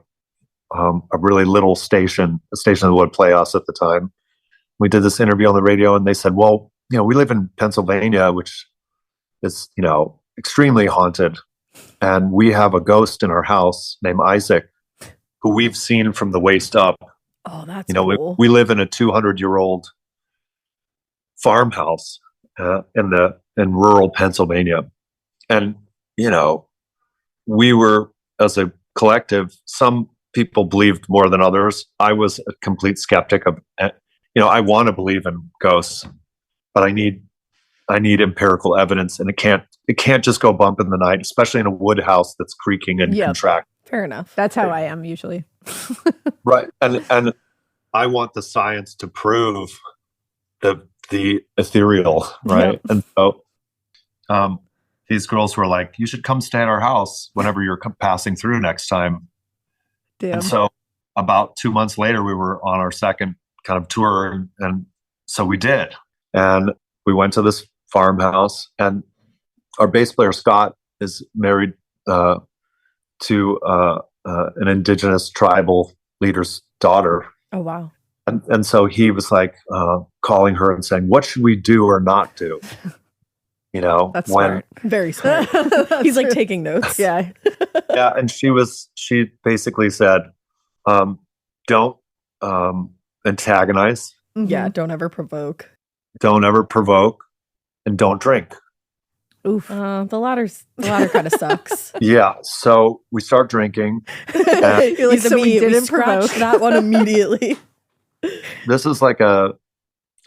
really little station, a station that would play us at the time. We did this interview on the radio, and they said, well, we live in Pennsylvania, which is, extremely haunted. And we have a ghost in our house named Isaac, who we've seen from the waist up. Oh, that's You know, cool. we live in a 200-year-old farmhouse in rural Pennsylvania. And, you know, we were, as a collective, some people believed more than others. I was a complete skeptic of, I want to believe in ghosts, but I need empirical evidence, and it can't just go bump in the night, especially in a wood house that's creaking and contracting. Fair enough. That's how I am usually. Right. And I want the science to prove the ethereal, right? Yep. And so these girls were like, you should come stay at our house whenever you're passing through next time. Damn. And so about 2 months later, we were on our second kind of tour, and so we did. And we went to this farmhouse, and our bass player, Scott, is married to an indigenous tribal leader's daughter. Oh, wow. And so he was like calling her and saying, what should we do or not do? You know, that's smart. Very smart. He's like taking notes. Yeah. Yeah. And she basically said, don't antagonize. Mm-hmm. Yeah. Don't ever provoke. Don't ever provoke, and don't drink. Oof. The latter kind of sucks. Yeah. So we start drinking. You're like, so we didn't provoke that one immediately. This is like I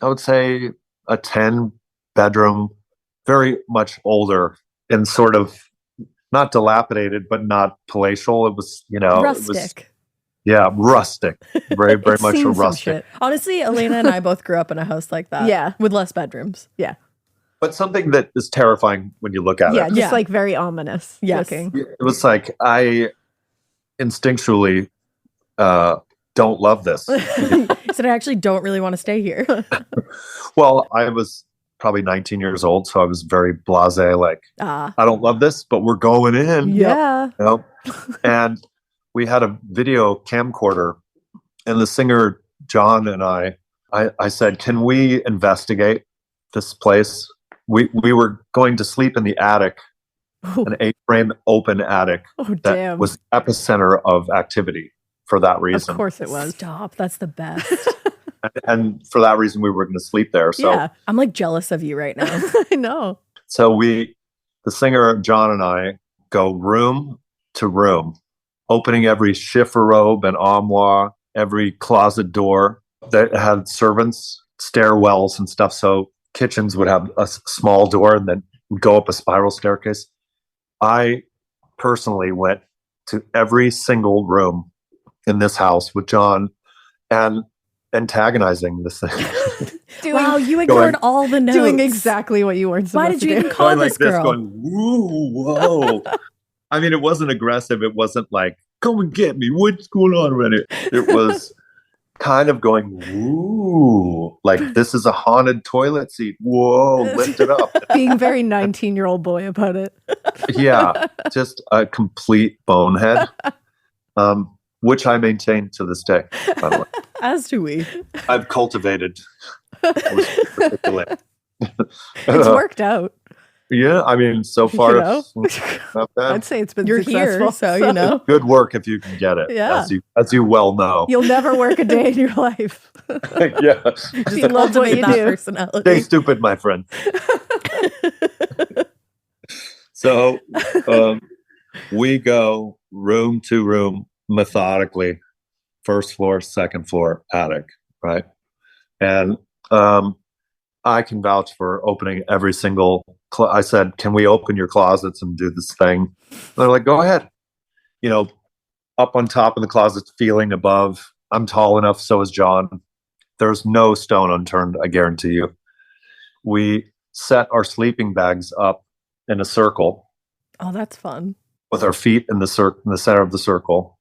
would say a 10-bedroom, very much older and sort of not dilapidated, but not palatial. It was, rustic. Rustic. Very, very much a rustic. Honestly, Elena and I both grew up in a house like that. Yeah. With less bedrooms. Yeah. But something that is terrifying when you look at it. Yeah, just like very ominous looking. It was like, I instinctually don't love this. So I actually don't really want to stay here. Well, I was probably 19 years old, so I was very blasé, like, I don't love this, but we're going in. Yeah. You know? And we had a video camcorder, and the singer, John, and I said, can we investigate this place? We were going to sleep in the attic, an 8-frame open attic that was the epicenter of activity for that reason. Of course it was. Stop. That's the best. And for that reason, we were going to sleep there. So yeah, I'm like jealous of you right now. I know. So the singer, John, and I go room to room, opening every chifforobe and armoire, every closet door that had servants, stairwells and stuff. So kitchens would have a small door and then go up a spiral staircase. I personally went to every single room in this house with John and antagonizing this thing. Wow, you ignored all the notes. Doing exactly what you weren't supposed to do. Why did you even call this girl? Going, whoa. I mean, it wasn't aggressive. It wasn't like, come and get me. What's going on, Rennie? It was kind of going, woo, like, this is a haunted toilet seat. Whoa, lift it up. Being very 19-year-old boy about it. Yeah, just a complete bonehead, which I maintain to this day, by the way. As do we. I've cultivated. It's worked out. Yeah, I mean, so far, it's not bad. I'd say it's been You're successful. Here, so you know. Good work if you can get it. Yeah. As you well know. You'll never work a day in your life. Yeah. Just love what you do. Personality. Stay stupid, my friend. So we go room to room methodically. First floor, second floor, attic, right? And I can vouch for opening every single. I said, "Can we open your closets and do this thing?" And they're like, "Go ahead." You know, up on top of the closets, feeling above. I'm tall enough, so is John. There's no stone unturned, I guarantee you. We set our sleeping bags up in a circle. Oh, that's fun. With our feet in the center of the circle,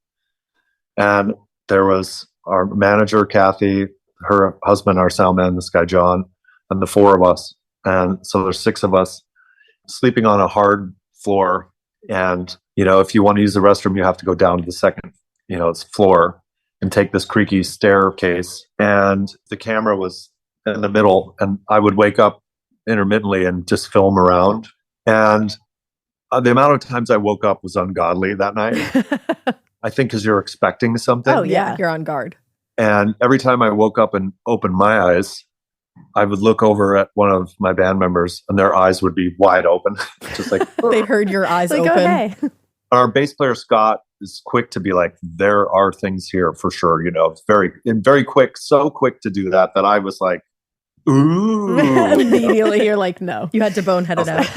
and there was our manager, Kathy, her husband, our sound man, this guy, John, and the 4 of us. And so there's 6 of us sleeping on a hard floor. And, if you want to use the restroom, you have to go down to the second, floor and take this creaky staircase. And the camera was in the middle, and I would wake up intermittently and just film around. And The amount of times I woke up was ungodly that night. I think because you're expecting something. Oh, Yeah, yeah. you're on guard. And every time I woke up and opened my eyes, I would look over at one of my band members and their eyes would be wide open. Just like, They heard your eyes Like, open. oh, hey. our bass player, Scott, is quick to be like, there are things here for sure. You know, very quick, so quick to do that I was like, ooh. Immediately, you're like, no. You had to bonehead it out.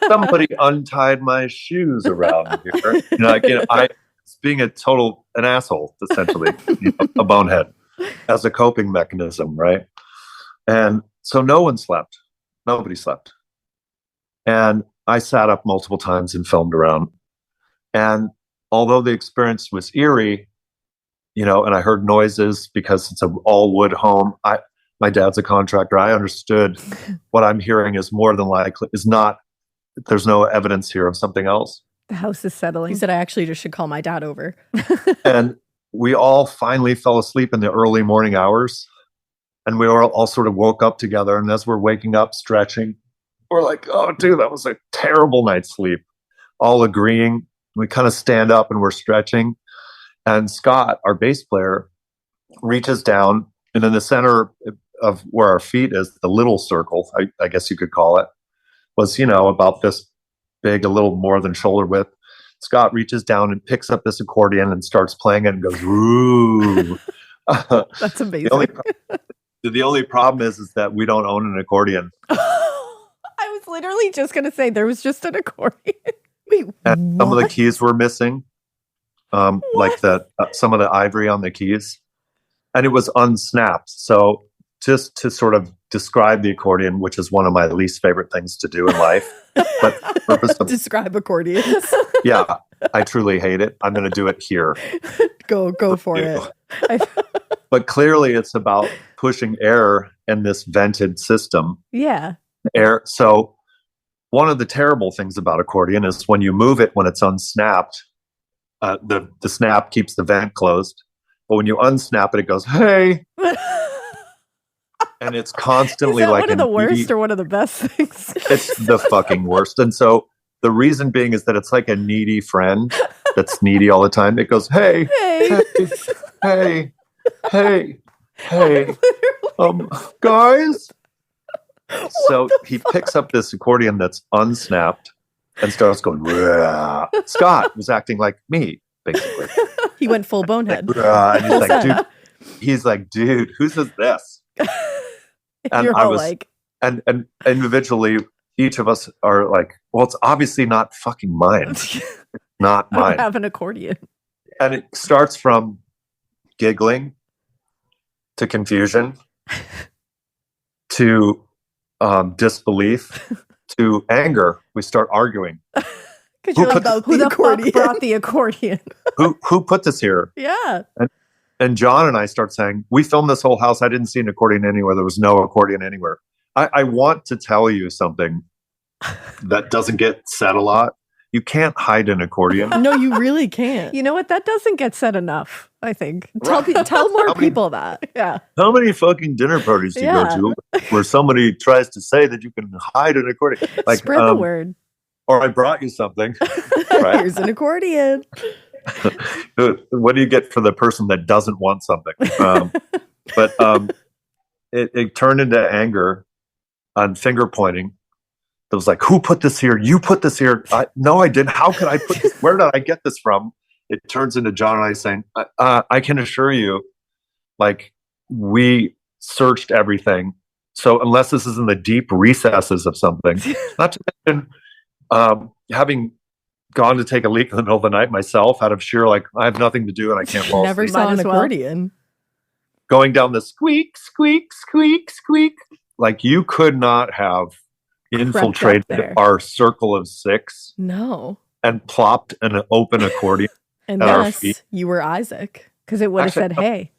Somebody untied my shoes around here. You know, like, I was being an asshole, essentially, a bonehead as a coping mechanism, right? And so no one slept. Nobody slept. And I sat up multiple times and filmed around. And although the experience was eerie, you know, and I heard noises because it's an all wood home. My dad's a contractor. I understood what I'm hearing is more than likely there's no evidence here of something else. The house is settling. He said, I actually just should call my dad over. And we all finally fell asleep in the early morning hours. And we all sort of woke up together. And as we're waking up, stretching, we're like, oh, dude, that was a terrible night's sleep. All agreeing. We kind of stand up and we're stretching. And Scott, our bass player, reaches down. And in the center of where our feet is, the little circle, I guess you could call it, was, you know, about this big, a little more than shoulder width. Scott reaches down and picks up this accordion and starts playing it and goes, ooh. That's amazing. The only problem is that we don't own an accordion. I was literally just going to say there was just an accordion. Wait, And some of the keys were missing, like some of the ivory on the keys. And it was unsnapped. So just to sort of describe the accordion, which is one of my least favorite things to do in life. But for the purpose of, describe accordions. yeah, I truly hate it. I'm going to do it here. Go for it. But clearly it's about pushing air in this vented system. Yeah. Air. So one of the terrible things about accordion is when you move it when it's unsnapped, the snap keeps the vent closed. But when you unsnap it, it goes, hey. And it's constantly Is that like one of the worst or one of the best things? It's the fucking worst. And so the reason being is that it's like a needy friend that's needy all the time. It goes, hey, hey, hey, hey, guys. So he picks up this accordion that's unsnapped and starts going, rah. Scott was acting like me, basically. He went full bonehead. And he's like, dude, whose is this? And You're I all was like, and individually, each of us are like, well, it's obviously not fucking mine. Not I mine. don't have an accordion. And it starts from giggling to confusion to disbelief to anger. We start arguing. because you're like, about Who the the accordion. fuck brought the accordion? Who put this here? Yeah. And John and I start saying, we filmed this whole house. I didn't see an accordion anywhere. There was no accordion anywhere. I want to tell you something that doesn't get said a lot. You can't hide an accordion. No, you really can't. You know what? That doesn't get said enough, I think. Tell more How many- people that. Yeah. How many fucking dinner parties do you Yeah. go to where somebody tries to say that you can hide an accordion? Like, Spread the word. Or I brought you something. Right? Here's an accordion. What do you get for the person that doesn't want something? But it turned into anger and finger pointing. It was like, who put this here? You put this here. No, I didn't. How could I put this? Where did I get this from? It turns into John and I saying, I can assure you, like, we searched everything. So unless this is in the deep recesses of something, not to mention having gone to take a leak in the middle of the night myself out of sheer, like, I have nothing to do and I can't fall Never asleep. saw Might an as well. accordion. Going down the squeak, squeak, squeak, squeak. Like, you could not have infiltrated there. our circle of six No. and plopped an open accordion. our Unless feet. you were Isaac. Because it would have Actually, said, hey,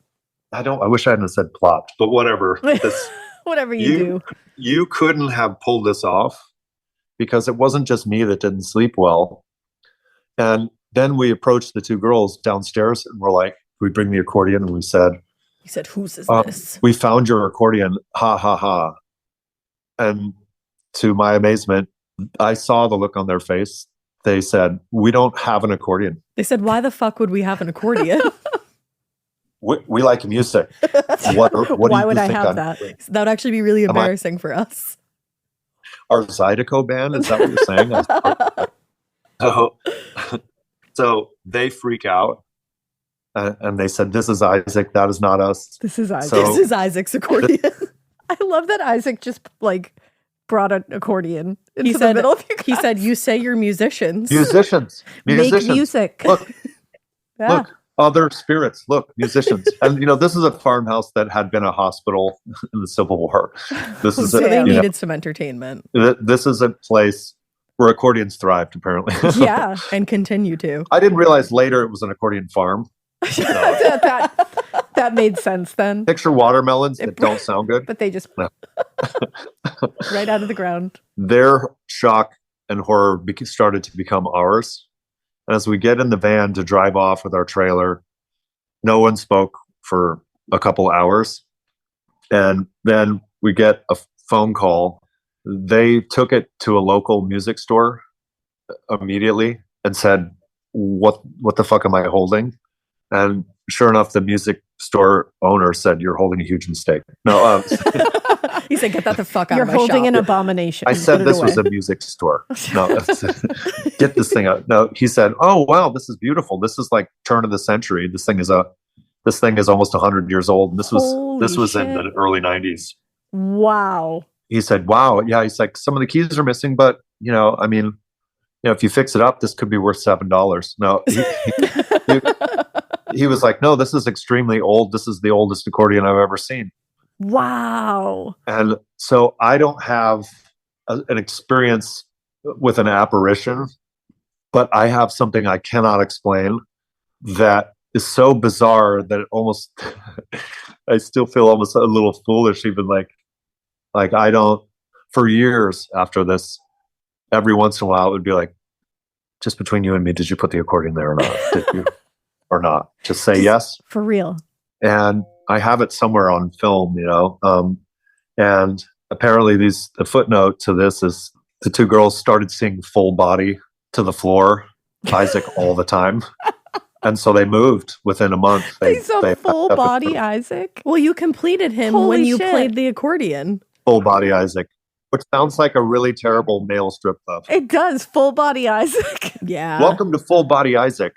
I wish I hadn't said plopped, but whatever. whatever you do. You couldn't have pulled this off because it wasn't just me that didn't sleep well. And then we approached the two girls downstairs and we're like, we bring the accordion, and we said, He said, whose is this? we found your accordion. Ha ha ha. And to my amazement, I saw the look on their face. they said, we don't have an accordion. They said, why the fuck would we have an accordion? We like music. What Why do would you I think have I'm that? doing? That would actually be really embarrassing for us. Our Zydeco band? Is that what you're saying? So they freak out. And they said, this is Isaac. That is not us. This is Isaac. So- This is Isaac's accordion. I love that Isaac just like brought an accordion into He the said, middle of you guys. he said, you say you're musicians. Musicians. Make music. Look, Yeah. look. Other spirits. Look, musicians. And, this is a farmhouse that had been a hospital in the Civil War. This is So they a, needed some entertainment this is a place where accordions thrived, apparently. Yeah. and continue to. I didn't realize later it was an accordion farm. that made sense then. Picture watermelons that don't sound good. But they just No. right out of the ground. Their shock and horror started to become ours. And as we get in the van to drive off with our trailer, no one spoke for a couple hours. And then we get a phone call. They took it to a local music store immediately and said, what the fuck am I holding? And sure enough, the music store owner said, you're holding a huge mistake. No, He said, get that the fuck out You're of my holding shop. an abomination. I said Put it this away. was a music store. No, get this thing out. No, he said, "Oh wow, this is beautiful. This is like turn of the century. This thing is almost 100 years old. And this was Holy in shit. the early 90s." Wow. He said, "Wow, yeah." He's like, "Some of the keys are missing, but if you fix it up, this could be worth $7." No, he was like, "No, this is extremely old. This is the oldest accordion I've ever seen." Wow. And so I don't have an experience with an apparition, but I have something I cannot explain that is so bizarre that it almost, I still feel almost a little foolish, even like I don't, for years after this, every once in a while it would be like, just between you and me, did you put the accordion there or not? Did you or not? Just say yes. For real. And I have it somewhere on film, and apparently the footnote to this is the two girls started seeing full body to the floor, Isaac all the time. And so they moved within a month. They saw they full packed up body and Isaac. Well, you completed him Holy when you shit. played the accordion. full body Isaac, which sounds like a really terrible male strip club. It does. Full body Isaac. Yeah. Welcome to Full Body Isaac.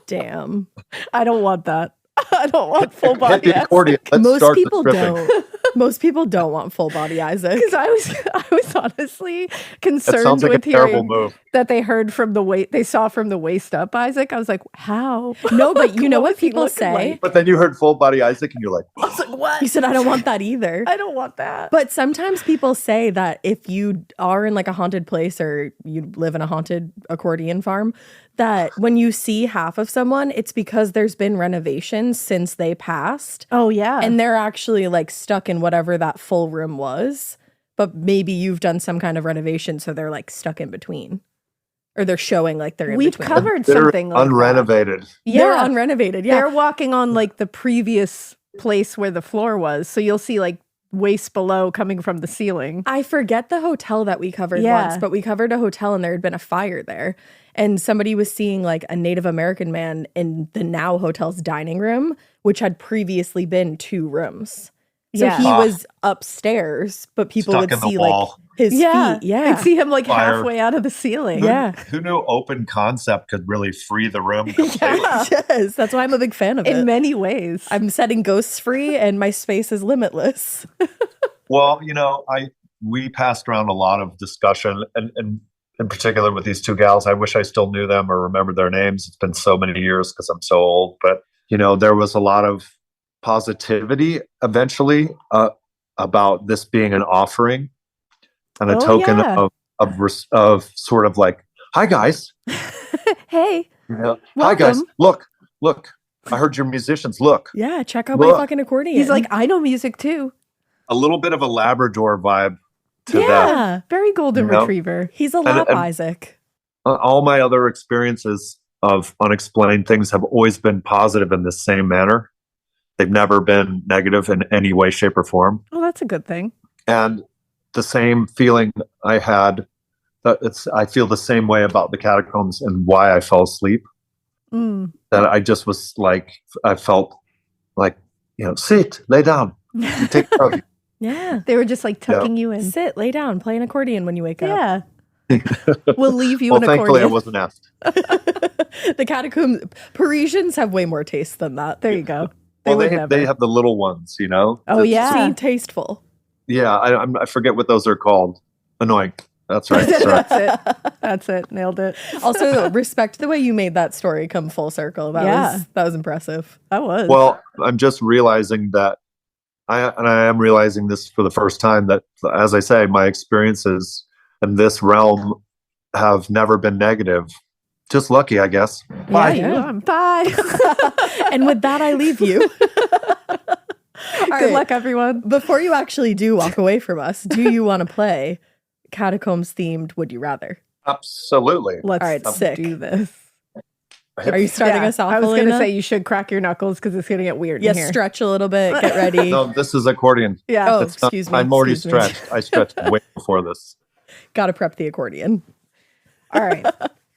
Damn. I don't want that. I don't want full Hit body the Isaac. accordion. Let's Most start people the stripping. don't. Most people don't want full body Isaac. Because I was honestly That concerned sounds like a with terrible hearing move. that they heard from the waist. They saw from the waist up Isaac. I was like, how? No, but you know What what was he people looking say? like? But then you heard Full Body Isaac and you're like, I was like, what? He said, I don't want that either. I don't want that. But sometimes people say that if you are in like a haunted place or you live in a haunted accordion farm, that when you see half of someone, it's because there's been renovations since they passed. Oh yeah. And they're actually like stuck in whatever that full room was. But maybe you've done some kind of renovation, so they're like stuck in between. Or they're showing like they're in we've between. covered they're something like that. unrenovated. They're Yeah. unrenovated, yeah. They're walking on like the previous place where the floor was. So you'll see like waist below coming from the ceiling. I forget the hotel that we covered Yeah. once, but we covered a hotel and there had been a fire there. And somebody was seeing like a Native American man in the now hotel's dining room, which had previously been 2 rooms. So Yeah. he Ah. was upstairs, but people Stuck would in the see wall. like his Yeah. feet. Yeah. You'd see him like Fire. halfway out of the ceiling. Yeah. Who knew open concept could really free the room completely? Yeah. Yes. That's why I'm a big fan of In it. many ways. I'm setting ghosts free and my space is limitless. Well, we passed around a lot of discussion, and in particular with these 2 gals. I wish I still knew them or remembered their names. It's been so many years because I'm so old. But there was a lot of positivity eventually about this being an offering and a Oh, token yeah. of sort of like, hi guys, Hey. hi guys, Welcome. look. I heard you're musicians. Look, Yeah. Check out my Look. fucking accordion. He's like, I know music too. a little bit of a Labrador vibe to that. yeah. Very golden You know? retriever. He's a lap and- Isaac. All my other experiences of unexplained things have always been positive in the same manner. They've never been negative in any way, shape, or form. Oh, that's a good thing. And the same feeling I had I feel the same way about the catacombs and why I fell asleep. Mm. That I just was like, I felt like, sit, lay down, you take care of you. Yeah. They were just like tucking you in. Sit, lay down, play an accordion when you wake up. Yeah. We'll leave you Well, an thankfully, I accordion. wasn't asked. The catacombs, Parisians have way more taste than that. There you go. Well, would they have the little ones, Oh, It's- yeah. Sweet, tasteful. Yeah, I forget what those are called. Annoying. That's right. Sorry. That's it. Nailed it. Also, respect the way you made that story come full circle. That was impressive. That was. Well, I'm just realizing that I am realizing this for the first time that, as I say, my experiences in this realm have never been negative. Just lucky, I guess. Bye. Yeah. Bye. And with that, I leave you. Good luck, everyone. Before you actually do walk away from us, do you want to play Catacombs themed Would You Rather? Absolutely. Let's sick. do this. Are you starting us off, I was going to Elena? say you should crack your knuckles because it's going to get weird in Yes, here. stretch a little bit. Get ready. No, this is accordion. Yeah. Oh, It's not- excuse me. I'm already excuse me. stretched. I stretched way before this. Got to prep the accordion. All right.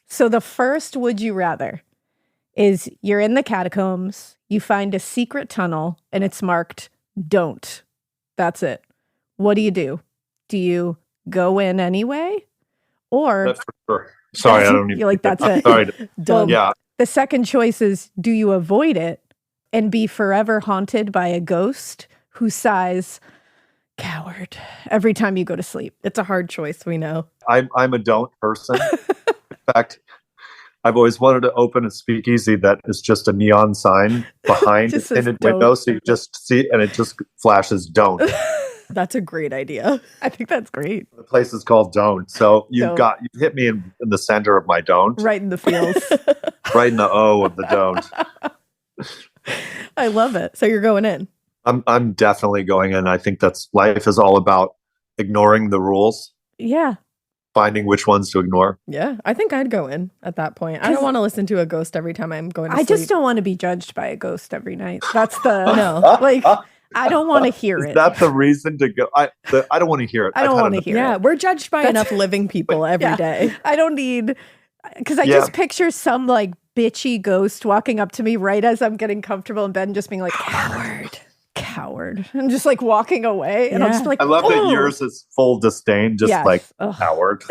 So the first would you rather is you're in the catacombs, you find a secret tunnel, and it's marked don't. That's it. What do you do? Do you go in anyway? Or That's for sure. Sorry, I don't even. You're like, that's I'm it. sorry. Done. Yeah. the second choice is do you avoid it and be forever haunted by a ghost who sighs, coward, every time you go to sleep? It's a hard choice, we know. I'm a don't person. In fact, I've always wanted to open a speakeasy that is just a neon sign behind Just says in a don't. window, so you just see and it just flashes don't. That's a great idea. I think that's great. The place is called Don't. So Don't. you've hit me in the center of my don't, Right in the feels. right in the O of the don't. I love it. So you're going in. I'm definitely going in. I think that's life is all about ignoring the rules, Yeah. finding which ones to ignore. Yeah, I think I'd go in at that point. I don't want to listen to a ghost every time I'm going to I sleep. just don't want to be judged by a ghost every night. That's the No. like I don't want to hear Is it. that the reason to go? I don't want to hear it. I don't I've had wanna enough. hear Yeah, it. we're judged by enough living people every day. Yeah. I don't need because I Yeah. just picture some like bitchy ghost walking up to me right as I'm getting comfortable in bed and just being like, coward, and just like walking away. And I'm Yeah. just like, I love that "Oh." yours is full disdain, just Yes. like Ugh, coward.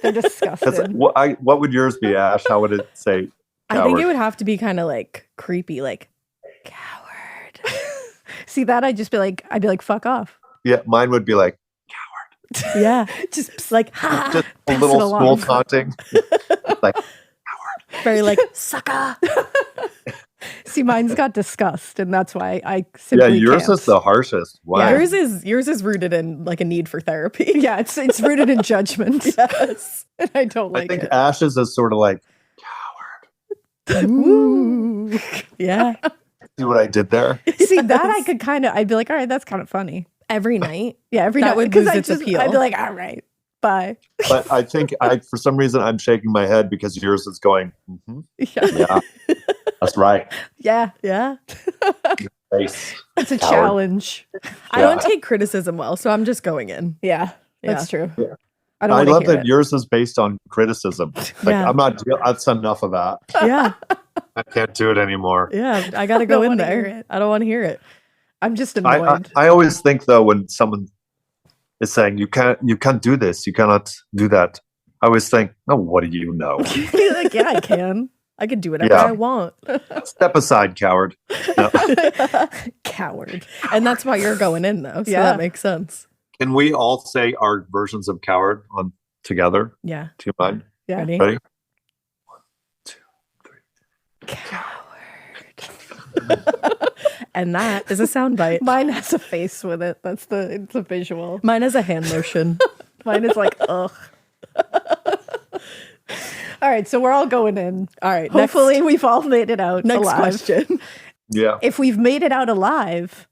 they're 'Cause disgusted. what would yours be, Ash? How would it say? I think Coward. it would have to be kind of like creepy, like coward. See that? I'd be like, fuck off. Yeah, mine would be like Yeah, just like ha, just a Pass it little along. school taunting. Like very like sucker. See, mine's got disgust, and that's why I yeah, simply yours can't. is the harshest. Wow. Yeah. Yours is rooted in like a need for therapy. Yeah, it's rooted in judgment. Yes. And I don't I like think it. Ash's is sort of like, Ooh. Yeah. see what I did there? See that I could I'd be like, all right, that's kind of funny. Every night. Yeah, every That night would because lose its appeal. I'd be like, all right, bye. But I think for some reason I'm shaking my head because yours is going, "Mhm, Yeah, yeah, that's right. yeah, Yeah. Face. it's a Coward. challenge. I don't take criticism well, so I'm just going in. Yeah, that's true. Yeah. I don't I want to love hear that it. yours is based on criticism. Like Yeah. I'm not. That's enough of that. Yeah. I can't do it anymore. Yeah. I got to I go don't in wanna hear there. it. I don't want to hear it. I'm just I annoyed. I always think though when someone is saying you can't do this, you cannot do that. I always think, oh, what do you know? Like, yeah, I can. I could do whatever Yeah. I want. Step aside, coward. No. Coward. And that's why you're going in, though. So Yeah. that makes sense. Can we all say our versions of coward on together? Yeah. Do you mind? Yeah. Ready? Ready? And that is a soundbite. Mine has a face with it. It's a visual. Mine is a hand motion. Mine is like, ugh. All right, so we're all going in. All right. Hopefully, we've all made it out next alive. question. Yeah. If we've made it out alive,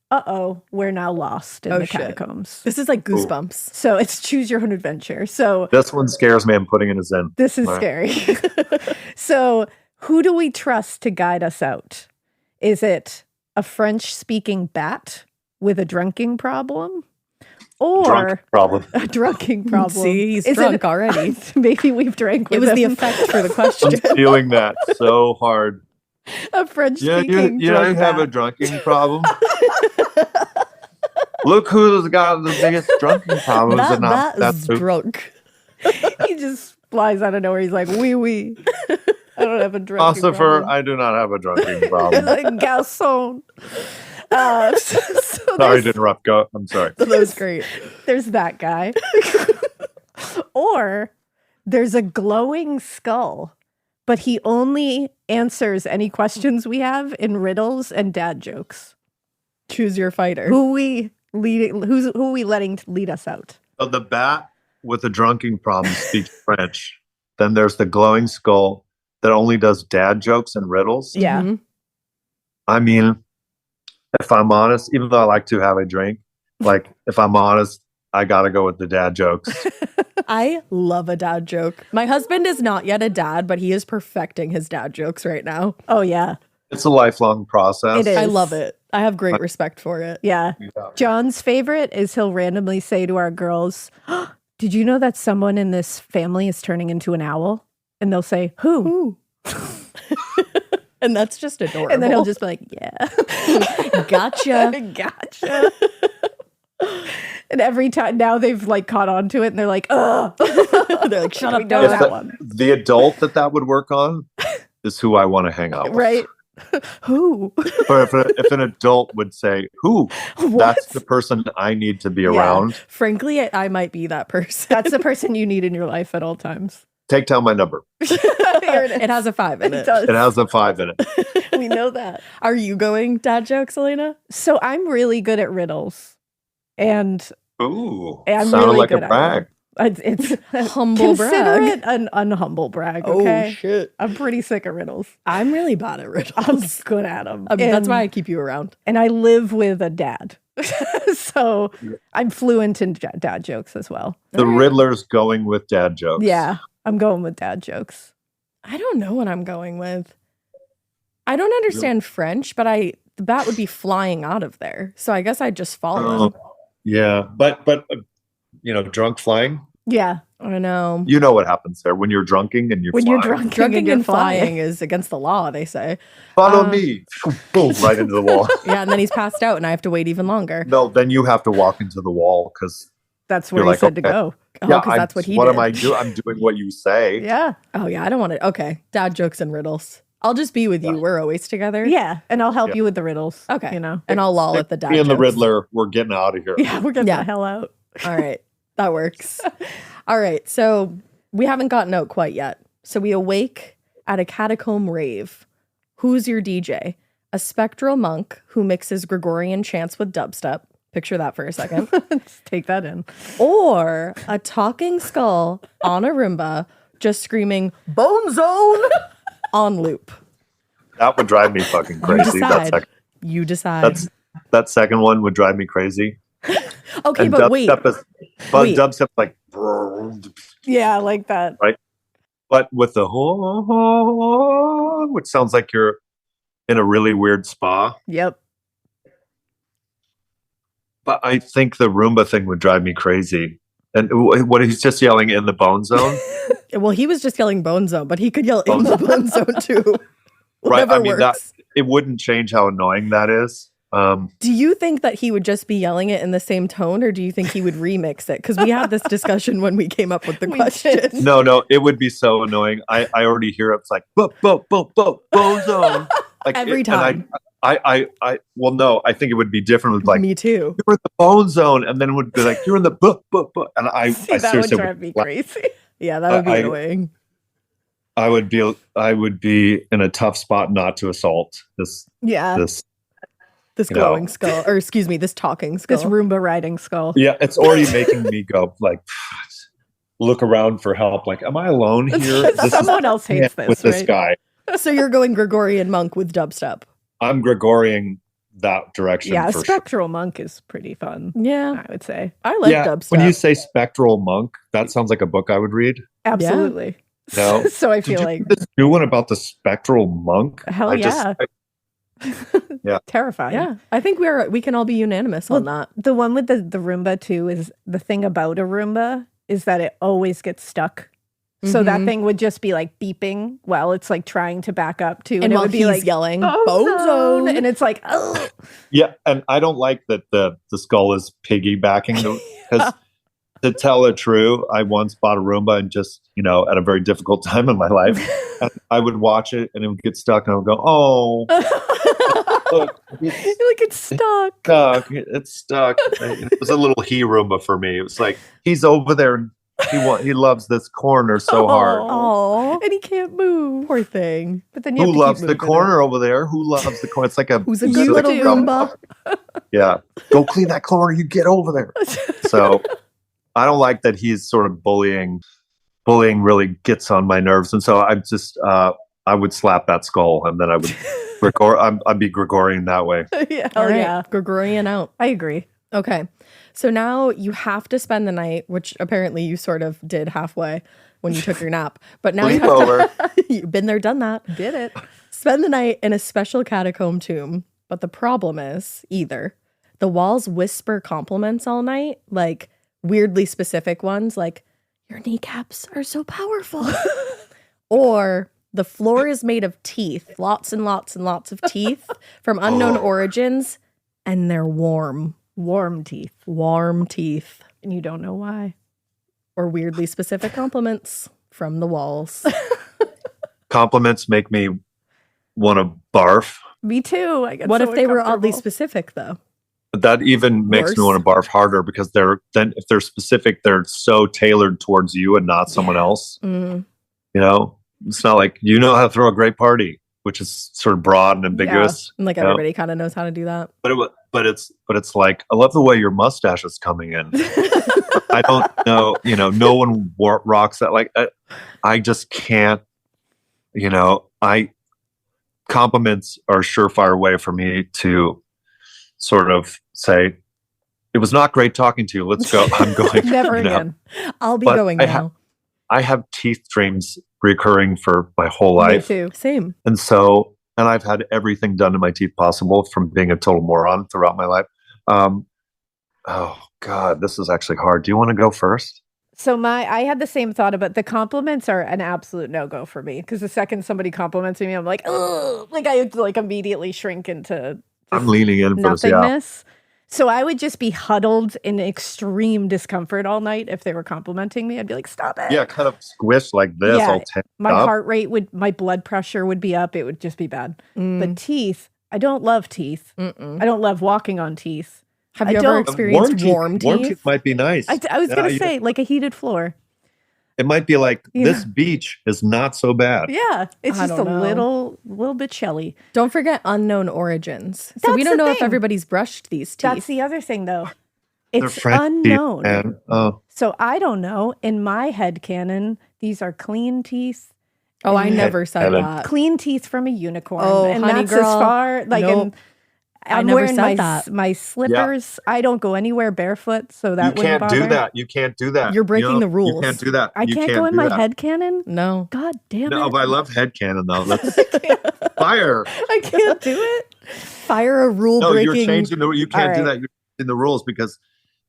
we're now lost in Oh, the shit. catacombs. This is like goosebumps. So it's choose your own adventure. So This one scares me. I'm putting it as in. this is All right. scary. So who do we trust to guide us out? Is it a French-speaking bat with a drinking problem? or Problem. a drinking problem. See, he's Is drunk it- already. Maybe we've drank with It was the him. effect for the I'm question. feeling that so hard. A French Yeah, speaking I drunk have a bat. drinking problem. Look who's got the biggest drinking problems. That and I'm- bat is who- drunk. He just flies out of nowhere. He's like, wee wee. I don't have a drinking Philosopher, problem. I do not have a drinking problem. Garçon. So Sorry to interrupt. Go. I'm sorry. That was great. there's that guy. Or there's a glowing skull, but he only answers any questions we have in riddles and dad jokes. Choose your fighter. Who we letting lead us out? So the bat with the drinking problem speaks French. Then there's the glowing skull that only does dad jokes and riddles. Yeah. Mhm. I mean, if I'm honest, even though I like to have a drink, like if I'm honest, I gotta go with the dad jokes. I love a dad joke. My husband is not yet a dad, but he is perfecting his dad jokes right now. Oh yeah. It's a lifelong process. It is. I love it. I have great respect for it. Yeah. Yeah. John's favorite is he'll randomly say to our girls, "Did you know that someone in this family is turning into an owl?" And they'll say, "Who?" Ooh. And that's just adorable. And then he'll just be like, "Yeah." gotcha. Gotcha. And every time now they've like caught on to it and they're like, "Ugh." They're like, shut We up, know If dad. that one. the adult that would work on is who I want to hang out with. Right? Who? But if an adult would say, "Who?" That's the person I need to be around. Frankly, I might be that person. That's the person you need in your life at all times. Take down my number. Here it is. It has a 5 in it. does. It has a 5 in it. We know that. Are you going dad jokes, Elena? So I'm really good at riddles. And Ooh, I'm sounded really like good a at brag. it's Humble consider brag. it an unhumble brag, okay? Oh, shit. I'm pretty sick at riddles. I'm really bad at riddles. I'm good at them. That's why I keep you around. And I live with a dad. So I'm fluent in dad jokes as well. The Riddler's going with dad jokes. Yeah, I'm going with dad jokes. I don't know what I'm going with. I don't understand French, but the bat would be flying out of there. So I guess I'd just follow. Yeah, but drunk flying. Yeah, I know. You know what happens there when you're drunking and you're when flying. you're drunk Drunking and and flying is against the law, they say. Follow me. Boom, right into the wall. Yeah, and then he's passed out and I have to wait even longer. No, then you have to walk into the wall because That's where You're he like, said to okay. go. Oh, because that's what he did. am I doing? I'm doing what you say. Yeah, Oh, yeah, I don't want to. Okay, dad jokes and riddles. I'll just be with you. We're always together. yeah, and I'll help Yeah. you with the riddles. Okay. You know. And I'll loll at the dad Me and the jokes. Riddler, we're getting out of here. Yeah, we're getting Yeah. the hell out. All right. That works. All right. So we haven't gotten out quite yet. So we awake at a catacomb rave. Who's your DJ? A spectral monk who mixes Gregorian chants with dubstep. Picture that for a second. Let's take that in. Or a talking skull on a Roomba just screaming Bone Zone on loop. That would drive me fucking You crazy. decide. You decide. That second one would drive me crazy. Okay, And but wait. Wait. dubstep like, Yeah, I like that. but with the which sounds like you're in a really weird spa. Yep. But I think the Roomba thing would drive me crazy. And what he's just yelling in the bone zone, Well, he was just yelling Bone Zone, but he could yell Bone in the Bone Zone too. right? Whatever I mean, works. it wouldn't change how annoying that is. Do you think that he would just be yelling it in the same tone, or do you think he would remix it? Because we had this discussion when we came up with the We question. did. No, it would be so annoying. I already hear it's like bone zone. Like Every and well, no, I think it would be different with like Me too. you're in the bone zone, and then it would be like you're in the and I See, that would seriously drive me laugh. crazy. Yeah, that would be I- annoying. I would be in a tough spot not to assault this Yeah. This you know. glowing skull, or excuse me, this talking skull. This Roomba riding skull. Yeah, it's already making me go like look around for help. Like, am I alone here? This is Someone else hates with this, this right? guy. So you're going Gregorian monk with dubstep. I'm Gregorian that direction. Yeah, for sure. Spectral Monk is pretty fun, Yeah, I would say. I like Yeah, dubstep. when you say spectral monk, that sounds like a book I would read. Absolutely. No. So I Did feel you like, read this new one about the spectral monk? hell I yeah. Terrifying. Yeah, I think we can all be unanimous on that. The one with the Roomba too is the thing about a Roomba is that it always gets stuck. So that thing would just be like beeping while it's like trying to back up too, And it while would be he's like yelling, "Bone "Bone zone," and it's like, oh, Yeah, and I don't like that the skull is piggybacking because to tell it true, I once bought a Roomba and just, at a very difficult time in my life, and I would watch it and it would get stuck and I would go, oh, look, it's stuck. It's stuck. It was a little he Roomba for me. It was like, he's over there and he loves this corner so hard. Oh, and he can't move. Poor thing. But then you have Who to loves keep the moving corner over there? Who loves the corner? It's like Who's a good little Roomba? Yeah. Go clean that corner. You get over there. So I don't like that he's sort of bullying. Bullying really gets on my nerves. And so I'm just, I would slap that skull and then I would I'd be Gregorian that way. Yeah. All right. Gregorian out. I agree. Okay. So now you have to spend the night, which apparently you sort of did halfway when you took your nap. But now you have to, you've been there, done that. Did it. Spend the night in a special catacomb tomb. But the problem is either the walls whisper compliments all night, like weirdly specific ones, like, your kneecaps are so powerful. Or the floor is made of teeth, lots and lots and lots of teeth from unknown origins, and they're warm. Warm teeth. Warm teeth. And you don't know why. Or weirdly specific compliments from the walls. Compliments make me want to barf. Me too. What if they were oddly specific, though? That even makes me want to barf harder because if they're specific, they're so tailored towards you and not someone else. Mm. It's not like how to throw a great party, which is sort of broad and ambiguous. And like everybody kind of knows how to do that. But it's like, I love the way your mustache is coming in. I don't know, no one rocks that. Like, I just can't, compliments are a surefire way for me to sort of say, it was not great talking to you. Let's go. I'm going. Never again. I'll be going now. I have teeth dreams recurring for my whole life. Me too. Same. And I've had everything done to my teeth possible from being a total moron throughout my life. Oh God, this is actually hard. Do you want to go first? So I had the same thought about the compliments are an absolute no-go for me. Because the second somebody compliments me, I'm like, ugh, like I like immediately shrink into I'm leaning in for nothingness. So I would just be huddled in extreme discomfort all night if they were complimenting me. I'd be like, stop it. Yeah, kind of squished like this. Yeah, my up. heart rate my blood pressure would be up. It would just be bad. But teeth, I don't love teeth. I don't love walking on teeth. Have you ever experienced warm teeth? Warm teeth might be nice. I was going to say, like a heated floor. It might be like, this beach is not so bad. Yeah, it's just a little bit chilly. Don't forget unknown origins. So we don't know if everybody's brushed these teeth. That's the other thing, though. It's French unknown. Teeth, so I don't know. In my head canon, these are clean teeth. Oh, I never said that. Clean teeth from a unicorn. Oh, and honey that's girl. As far like. Nope. I'm wearing my slippers. Yeah. I don't go anywhere barefoot, so that wouldn't bother. You can't do that. You're breaking the rules. You can't do that. I can't go in my headcanon? No. God damn it. No, but I love headcanon, though. That's fire. I can't do it. Fire a rule breaking. No, you're changing you can't do that. You're in the rules because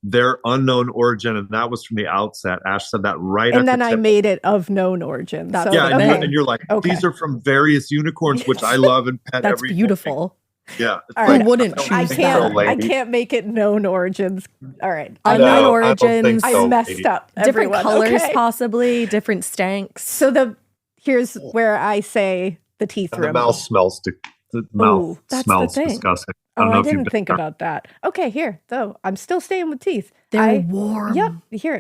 they're unknown origin, and that was from the outset. Ash said that right. And then I made it of known origin. That's and you're like, these are from various unicorns, which I love and pet. That's beautiful. Morning. Yeah, I wouldn't choose that. I can't make it known origins. All right, unknown origins. I messed up. Different colors, possibly different stanks. So here's where I say the teeth room. The mouth smells. The mouth smells disgusting. I didn't think about that. Okay, here though. I'm still staying with teeth. They're warm. Yep.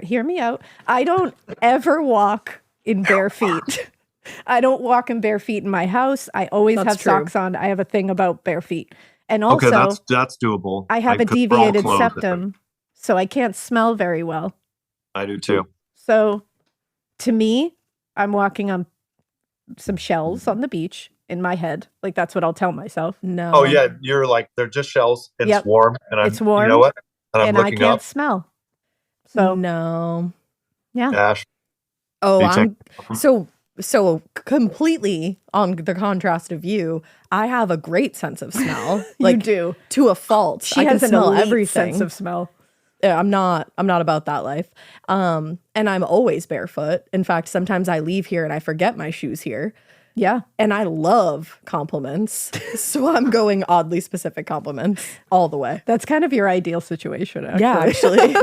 Hear me out. I don't ever walk in bare feet. I don't walk in bare feet in my house. I always have socks on. I have a thing about bare feet. And also, that's doable. I have a deviated septum, so I can't smell very well. I do too. So to me, I'm walking on some shells on the beach in my head. Like that's what I'll tell myself. No. Oh yeah, you're like, they're just shells. It's warm. And it's warm. You know what? And I can't smell. So no. Yeah. Ash. Oh, so so completely on the contrast of you, I have a great sense of smell. You do. To a fault. She I can has an smell elite everything. sense of smell. Yeah, I'm not about that life. And I'm always barefoot. In fact, sometimes I leave here and I forget my shoes here. Yeah. And I love compliments. So I'm going oddly specific compliments all the way. That's kind of your ideal situation, actually. Yeah, actually.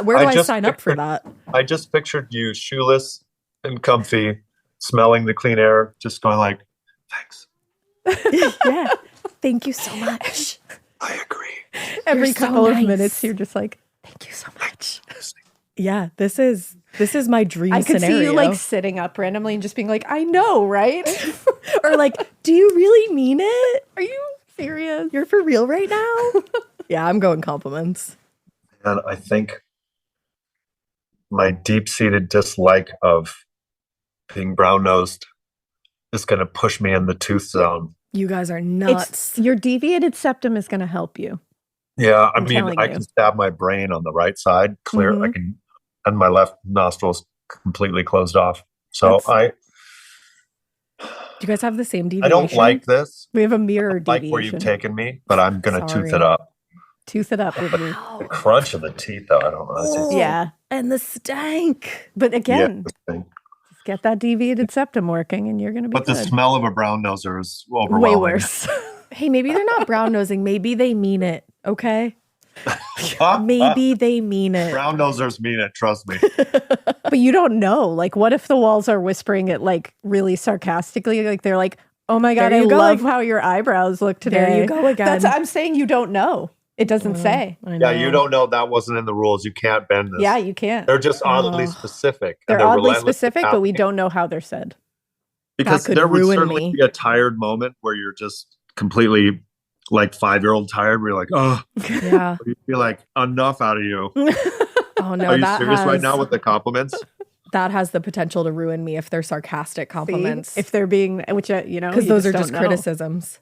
Where do I sign up for that? I just pictured you shoeless and comfy, smelling the clean air, just going like, thanks. Yeah. Thank you so much. I agree. Every You're so couple of nice. minutes, you're just like, thank you so much. Yeah, this is my dream I could scenario. see you like sitting up randomly and just being like, I know, right? Or like, do you really mean it? Are you serious? You're for real right now? Yeah, I'm going compliments. And I think my deep-seated dislike of being brown-nosed is going to push me in the tooth zone. You guys are nuts. Your deviated septum is going to help you. Yeah, I I'm mean, telling I you. can stab my brain on the right side, clear. I can, and my left nostril's completely closed off. So Do you guys have the same deviation? I don't like this. We have a mirror Like deviation. where you've taken me, but I'm gonna tooth Sorry. it up. Tooth it up with you. The crunch of the teeth, though, I don't know. It's just- Yeah. And the stank. But again, this thing. get that deviated septum working and you're going to be But the good. smell of a brown noser is overwhelming. Way worse. Hey, maybe they're not brown nosing. Maybe they mean it. Okay. Maybe they mean it. Brown nosers mean it. Trust me. But you don't know. Like, what if the walls are whispering it like really sarcastically? Like they're like, "Oh my god, There I you go. love how your eyebrows look today." There you go again. I'm saying you don't know. It doesn't say. I Yeah, know. you don't know that wasn't in the rules. You can't bend this. Yeah, you can't. They're just oddly specific. and They're oddly relentless specific, but we asking. don't know how they're said. Because could there would ruin certainly me. be a tired moment where you're just completely like 5-year-old tired. Where you're like, oh, Yeah. you feel like enough out of you. Oh no, Are you that serious has, right now with the compliments? that has the potential to ruin me if they're sarcastic compliments. If they're being, which you know, Because you those are don't just know. criticisms.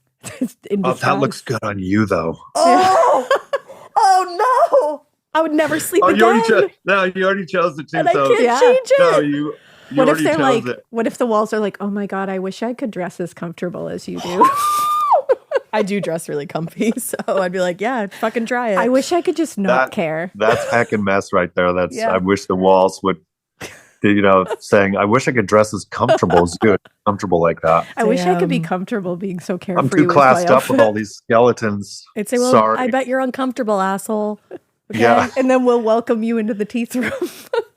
In Oh, that disguise. looks good on you, though. Oh, oh no! I would never sleep Oh, you again. already chose the two. And I So can't Yeah. change it. no, you What if already they're chose like? it. What if the walls are like? Oh my god, I wish I could dress as comfortable as you do. I do dress really comfy, so I'd be like, yeah, fucking try it. I wish I could just not That- care. That's heckin' mess right there. That's Yeah. I wish the walls would, saying I wish I could dress as comfortable as you, comfortable like that. I wish I could be Damn. comfortable being so carefree. I'm too with my classed up with outfit. all these skeletons. I'd say, well, Sorry. I bet you're uncomfortable, asshole. Okay? Yeah. And then we'll welcome you into the teeth room.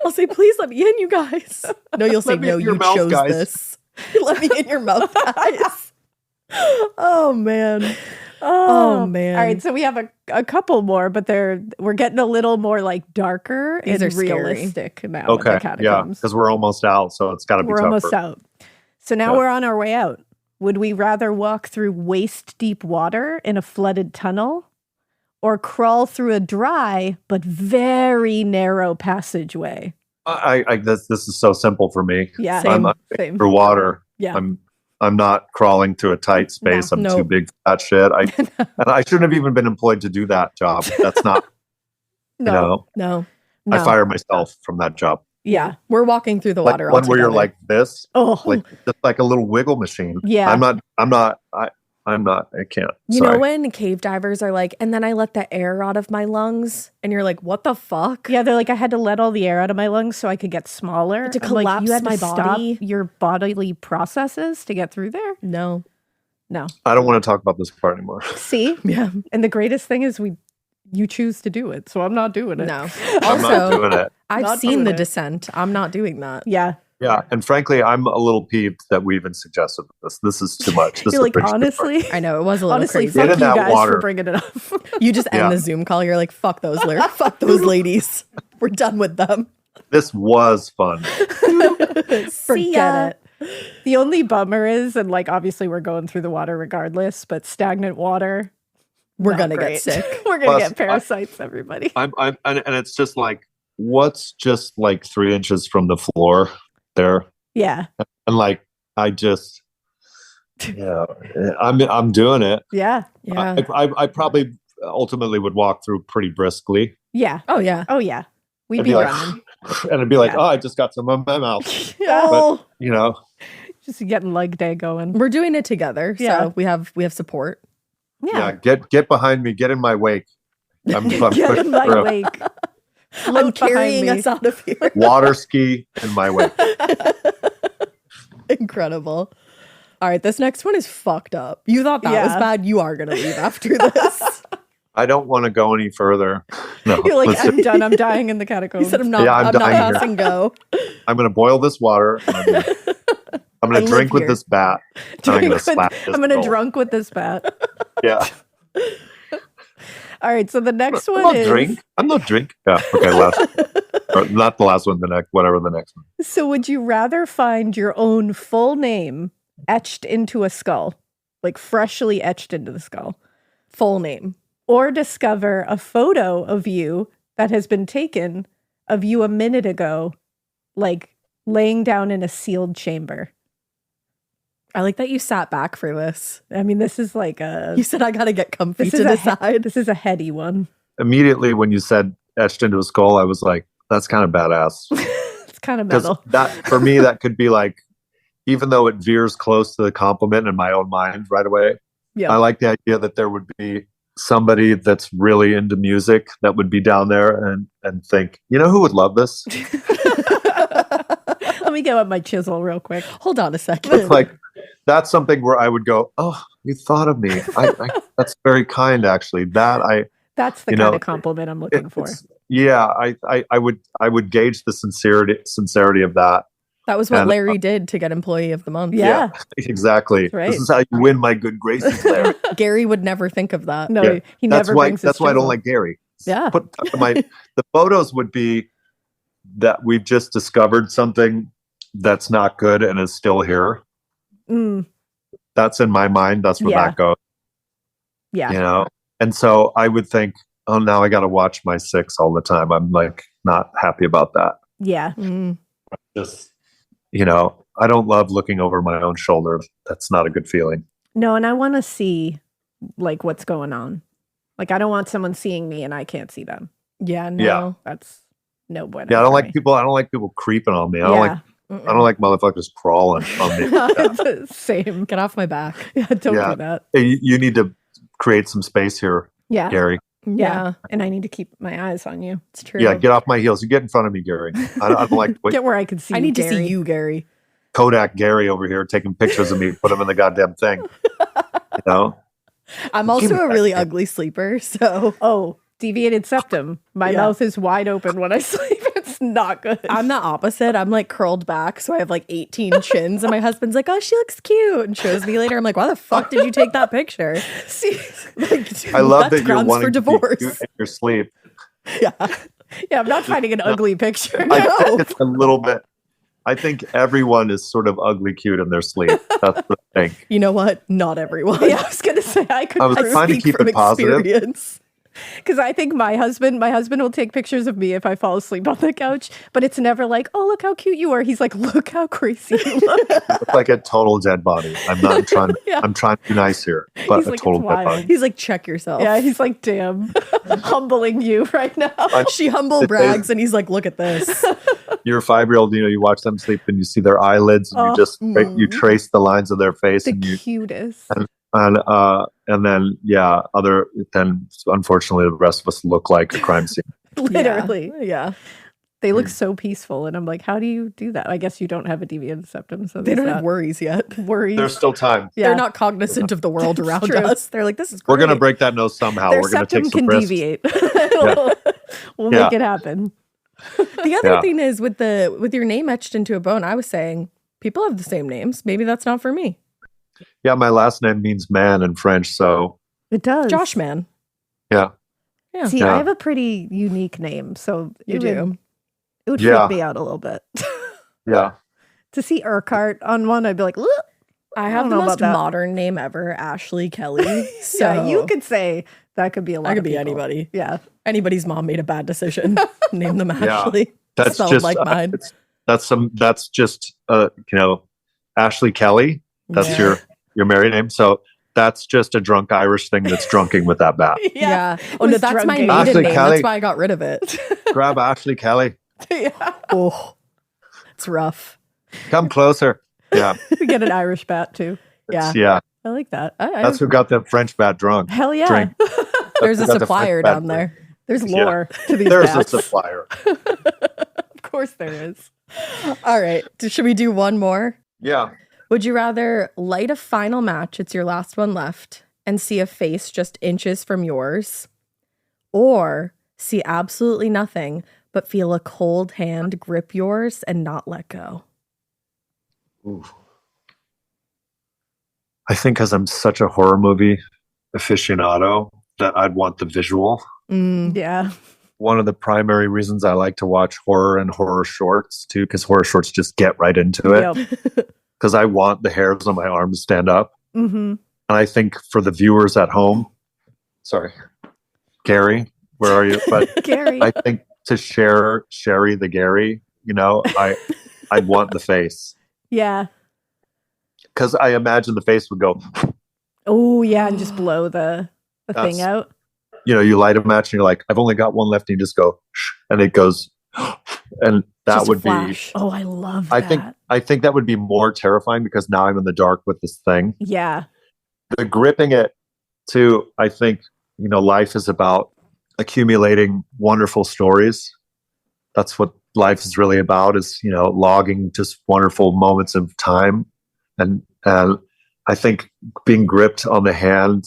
I'll say, please let me in, you guys. No, you'll say, Let me no, in your you mouth, chose guys." this. Let me in your mouth, guys. Oh, man. Oh, man. All right, so we have a couple more, but we're getting a little more like darker These and are scary. realistic now. in Okay, the yeah, catacombs. because we're almost out, so it's got to be We're tougher. almost out. So now Yeah. we're on our way out. Would we rather walk through waist deep water in a flooded tunnel or crawl through a dry but very narrow passageway? This is so simple for me. Yeah, Same. same. For water, Yeah. I'm not crawling through a tight space. I'm No. too big for that shit. And I shouldn't have even been employed to do that job. That's not, No, No. no. I fire myself from that job. Yeah. We're walking through the Like water one where you're altogether. like this, Oh, like just like a little wiggle machine. Yeah. I can't. You Sorry. know when cave divers are like, and then I let the air out of my lungs, and you're like, what the fuck? yeah. They're like, I had to let all the air out of my lungs so I could get smaller. To I'm like, collapse you had my to stop body? your bodily processes to get through there. No. No. I don't want to talk about this part anymore. See, Yeah. and the greatest thing is you choose to do it, so I'm not doing it. No. I'm not Also, doing it. I've Not seen doing The it. Descent. I'm not doing that. Yeah, Yeah, and frankly, I'm a little peeved that we even suggested this. This is too much. This you're is like, pretty honestly, I know it was a little honestly, crazy. Get fuck in you that guys water. for bringing it up. You just end Yeah. the Zoom call. You're like, fuck those fuck those ladies. We're done with them. This was fun. See Forget ya. it. The only bummer is, and like obviously we're going through the water regardless, but stagnant water, We're not gonna great. get sick. We're gonna Plus, get parasites, everybody. I'm and it's just like, what's just like 3 inches from the floor there, Yeah, and like I just, yeah, I'm doing it. yeah, Yeah. I probably ultimately would walk through pretty briskly, yeah. Oh yeah. Oh yeah, we'd and be be like, running. and I'd be like, Yeah. oh, I just got some in my mouth. Yeah. Oh, You know, Just getting leg day going. We're doing it together, Yeah. so we have support. Yeah, get behind me. Get in my wake. I'm Get pushing in my through. wake. I'm Float carrying behind me. us out of here. Water ski in my wake. Incredible. All right, this next one is fucked up. You thought that was Yeah. bad. You are going to leave after this. I don't want to go any further. No, You're like, let's I'm do- done. I'm dying in the He catacombs. said, I'm not, Yeah, I'm I'm not dying here. passing go. I'm going to boil this water. And I'm I going to drink live with here. this bat. And I'm going to slap this I'm gonna girl. drunk with this bat. Yeah. All right, so the next I'm one not is drink. I'm not drink. Yeah. Okay. Last. Or not the last one. The next. Whatever the next one. so would you rather find your own full name etched into a skull, like freshly etched into the skull, Full name. or discover a photo of you that has been taken of you a minute ago, like laying down in a sealed chamber? I like that you sat back for this. I mean, this is like a You said I got to get comfy this to is the a side. this is a heady one. Immediately when you said etched into a skull, I was like, that's kind of badass. It's kind of Because metal. that for me, that could be like, even though it veers close to the compliment in my own mind right away. Yeah. I like the idea that there would be somebody that's really into music that would be down there and think, you know, who would love this? Let me get out my chisel real quick. Hold on a second. It's like, that's something where I would go, oh, you thought of me. That's very kind, actually. That That's the You kind know, of compliment I'm looking for. yeah, I would gauge the sincerity of that. That was what And, Larry did to get Employee of the Month. Yeah. Exactly. That's right. This is how you win my good graces, Larry. Gary would never think of that. No, Yeah. he That's never why. brings his That's why I don't chisel. like Gary. Yeah. The photos would be that we've just discovered something that's not good and is still here. Mm, That's in my mind. That's where Yeah. that goes. yeah. You know. And so I would think, oh, now I got to watch my 6 all the time. I'm like not happy about that. Yeah. Mm. Just, you know, I don't love looking over my own shoulder. That's not a good feeling. No, and I want to see like what's going on. Like I don't want someone seeing me and I can't see them. Yeah, no. Yeah. That's no bueno. Yeah, I don't for like me. people. I don't like people creeping on me. I don't like. Mm-mm. I don't like motherfuckers crawling on me. Same. Get off my back. Yeah, don't Yeah. do that. Hey, you need to create some space here, Yeah. Gary. Yeah. And I need to keep my eyes on you. It's true. Yeah, get off my heels. You get in front of me, Gary. I don't like Get where I can see I need to Gary. see you, Gary. Kodak Gary over here taking pictures of me, put them in the goddamn thing. You know? I'm Give also me a that really thing. ugly sleeper, so Oh, deviated septum. My Yeah. mouth is wide open when I sleep. It's not good. I'm the opposite. I'm like curled back, so I have like 18 chins, and my husband's like, "Oh, she looks cute," and shows me later. I'm like, "Why the fuck did you take that picture?" See, Like, I love that's that you're grounds wanting for to be divorce. cute in your sleep. Yeah, yeah, I'm not finding an ugly picture. I No. think it's a little bit. I think everyone is sort of ugly cute in their sleep. That's what I think. you know what? Not everyone. Yeah, I was gonna say I could I was I trying to speak keep from it positive. experience. because I think my husband will take pictures of me if I fall asleep on the couch, but it's never like, oh, look how cute you are. He's like, look how crazy you look. You look like a total dead body. I'm not trying. Yeah. I'm trying to be nice here, but He's a like, total it's dead wild. body. He's like, check yourself. Yeah, he's like, damn, humbling you right now. She humble brags, and he's like, look at this. Your 5-year-old, you know, you watch them sleep and you see their eyelids, and Oh, you just you trace the lines of their face, The and you cutest. and then then unfortunately the rest of us look like a crime scene. Literally. Yeah. They look so peaceful. And I'm like, how do you do that? I guess you don't have a deviated septum. So They don't have that worries yet. worries. There's still time. Yeah. They're not cognizant of the world It's around true. us. They're like, this is great. We're gonna break that nose somehow. Their We're gonna septum take some can risks. deviate. we'll Yeah. make it happen. The other Yeah. thing is with your name etched into a bone, I was saying people have the same names. Maybe that's not for me. Yeah, my last name means man in French, so It does. Josh Man. yeah. Yeah. See, Yeah. I have a pretty unique name. So You it do. Would, it would Yeah. freak me out a little bit. Yeah. To see Urquhart on one, I'd be like, "Ugh." I I have don't the know most about that. modern name ever, Ashley Kelly. So yeah, you could say that could be a lot I could of be people. anybody. Yeah. Anybody's mom made a bad decision. Name them Yeah. Ashley. That's Spelled just like mine. that's just Ashley Kelly. That's Yeah. your married name. So that's just a drunk Irish thing that's drunking with that bat. Yeah. Oh no, was that's my drunking. maiden Ashley name. Kelly. That's why I got rid of it. Grab Ashley Kelly. Yeah. Oh, it's rough. Come closer. Yeah. We get an Irish bat too. Yeah. Yeah. I like that. That's who got the French bat drunk. Hell yeah. Drink. There's a Got the supplier French bat down there. There's lore to these There's bats. a supplier. Of course there is. All right. Should we do one more? Yeah. Would you rather light a final match, it's your last one left, and see a face just inches from yours, or see absolutely nothing but feel a cold hand grip yours and not let go? Ooh. I think because I'm such a horror movie aficionado that I'd want the visual. Yeah. One of the primary reasons I like to watch horror and horror shorts too, because horror shorts just get right into it. Yep. Because I want the hairs on my arm to stand up. Mm-hmm. And I think for the viewers at home, sorry, Gary, where are you? But Gary. I think to share Sherry the Gary, I'd want the face. Yeah. Because I imagine the face would go, Oh yeah, and just blow the thing out. You light a match and you're like, I've only got one left, and you just go, and it goes, and that Just a would flash. Oh, I love that. I think that would be more terrifying because now I'm in the dark with this thing. Yeah. The gripping it too, I think, life is about accumulating wonderful stories. That's what life is really about, is, logging just wonderful moments of time. And I think being gripped on the hand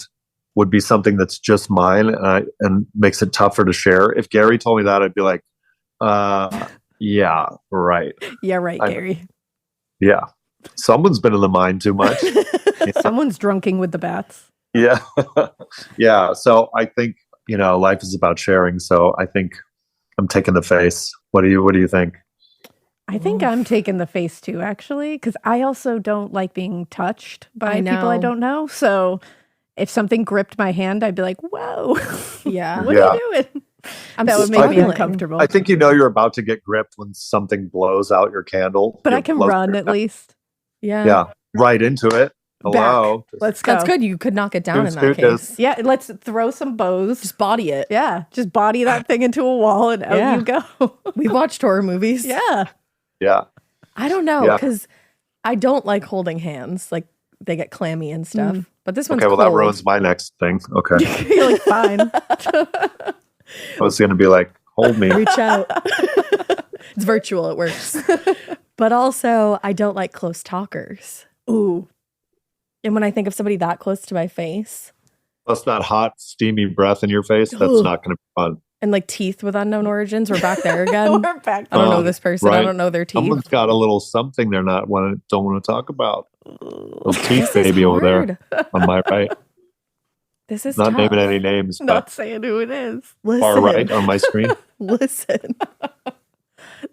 would be something that's just mine, and makes it tougher to share. If Gary told me that, I'd be like, yeah, right. Yeah, right, Gary. Yeah. Someone's been in the mine too much. Someone's drunking with the bats. Yeah. Yeah. So I think, life is about sharing. So I think I'm taking the face. What do you think? I think I'm taking the face too, actually, because I also don't like being touched by people I don't know. So if something gripped my hand, I'd be like, whoa, Yeah. what are you doing? That would make me struggling. uncomfortable. I think you're about to get gripped when something blows out your candle. But Your I can blows run your at hand. least. Yeah. Yeah. Right into it. Hello. Let's go. That's good. You could knock it down in that Deuce. case. Yeah, let's throw some bows. Just body it. Yeah, just body that thing into a wall and out you go. We've watched horror movies. Yeah. Yeah. I don't know, Yeah. because I don't like holding hands. Like, they get clammy and stuff. But this one's Okay. Well, cold. that ruins my next thing. Okay. You're like, fine. I was going to be like, hold me. Reach out. It's virtual. It works. But also, I don't like close talkers. Ooh. And when I think of somebody that close to my face, Plus that hot, steamy breath in your face, that's Ugh. not going to be fun. and like teeth with unknown origins, we're back there again. We're back. I don't know this person. I right. don't know their teeth. Someone's got a little something they're don't want to talk about. Little teeth This is baby over there hard. on my right. This is Not tough. naming any names, Not but saying who it is. Listen, far right on my screen. listen.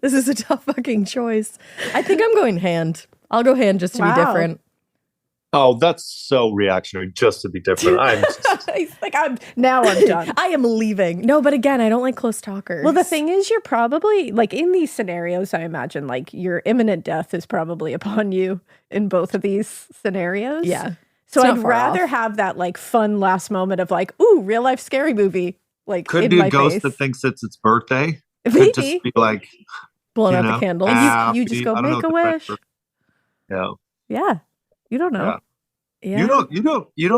This is a tough fucking choice. I think I'm going hand. I'll go hand just to be Wow. different. Oh, that's so reactionary just to be different. I'm just, He's like, I'm done. I am leaving. No, but again, I don't like close talkers. Well, the thing is, you're probably like in these scenarios, I imagine like your imminent death is probably upon you in both of these scenarios. Yeah. So It's not I'd far rather off. have that like fun last moment of like, ooh, real life scary movie. Like could in be my a ghost face. that thinks it's its birthday. Could Maybe. just be like, blowing you out know, the candle. And you just go, I don't know make a what the wish. French yeah. Yeah. You don't know. Yeah. You don't know. You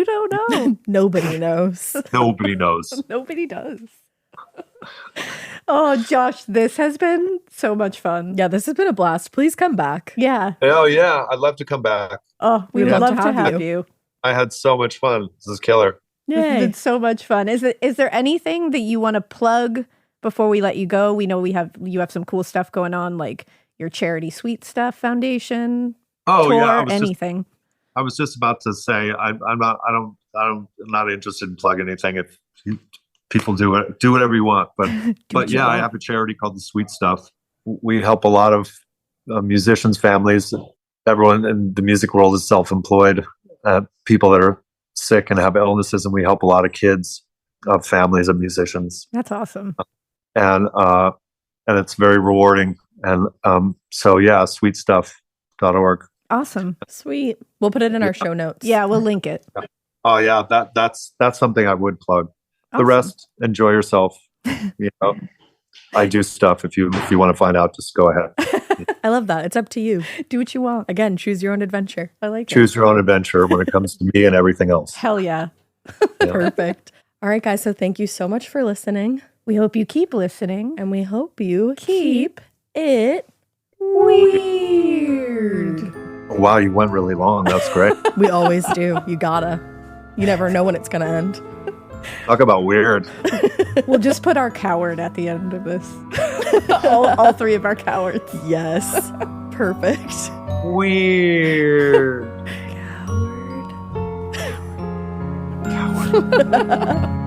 don't know. Nobody knows. Nobody knows. Nobody does. Oh, Josh, this has been so much fun. Yeah, this has been a blast. Please come back. Yeah. Oh yeah, I'd love to come back. Oh, we We'd would love love to to have have you. I had so much fun. This is killer. This has Yay. been so much fun. Is there anything that you want to plug before we let you go? We know you have some cool stuff going on, like your charity Sweet Stuff Foundation. Oh tour, yeah, anything. I was just about to say I'm not interested in plugging anything. If people do whatever you want, but yeah, I have a charity called the Sweet Stuff. We help a lot of musicians, families. Everyone in the music world is self-employed. People that are sick and have illnesses, and we help a lot of kids, families of musicians, That's awesome. and it's very rewarding. And so yeah, sweetstuff.org. Awesome. Sweet. We'll put it in our show notes. Yeah, we'll link it. Oh yeah, that's something I would plug. The Awesome. rest, enjoy yourself. I do stuff. If you want to find out, just go ahead. I love that. It's up to you. Do what you want. Again, choose your own adventure. I like Choose your own adventure when it comes to me and everything else. Hell yeah. Perfect. All right, guys. So thank you so much for listening. We hope you keep listening. And we hope you keep it weird. Wow, you went really long. That's great. We always do. You gotta. You never know when it's going to end. Talk about weird. We'll just put our coward at the end of this. all three of our cowards. Yes. Perfect. Weird. Coward.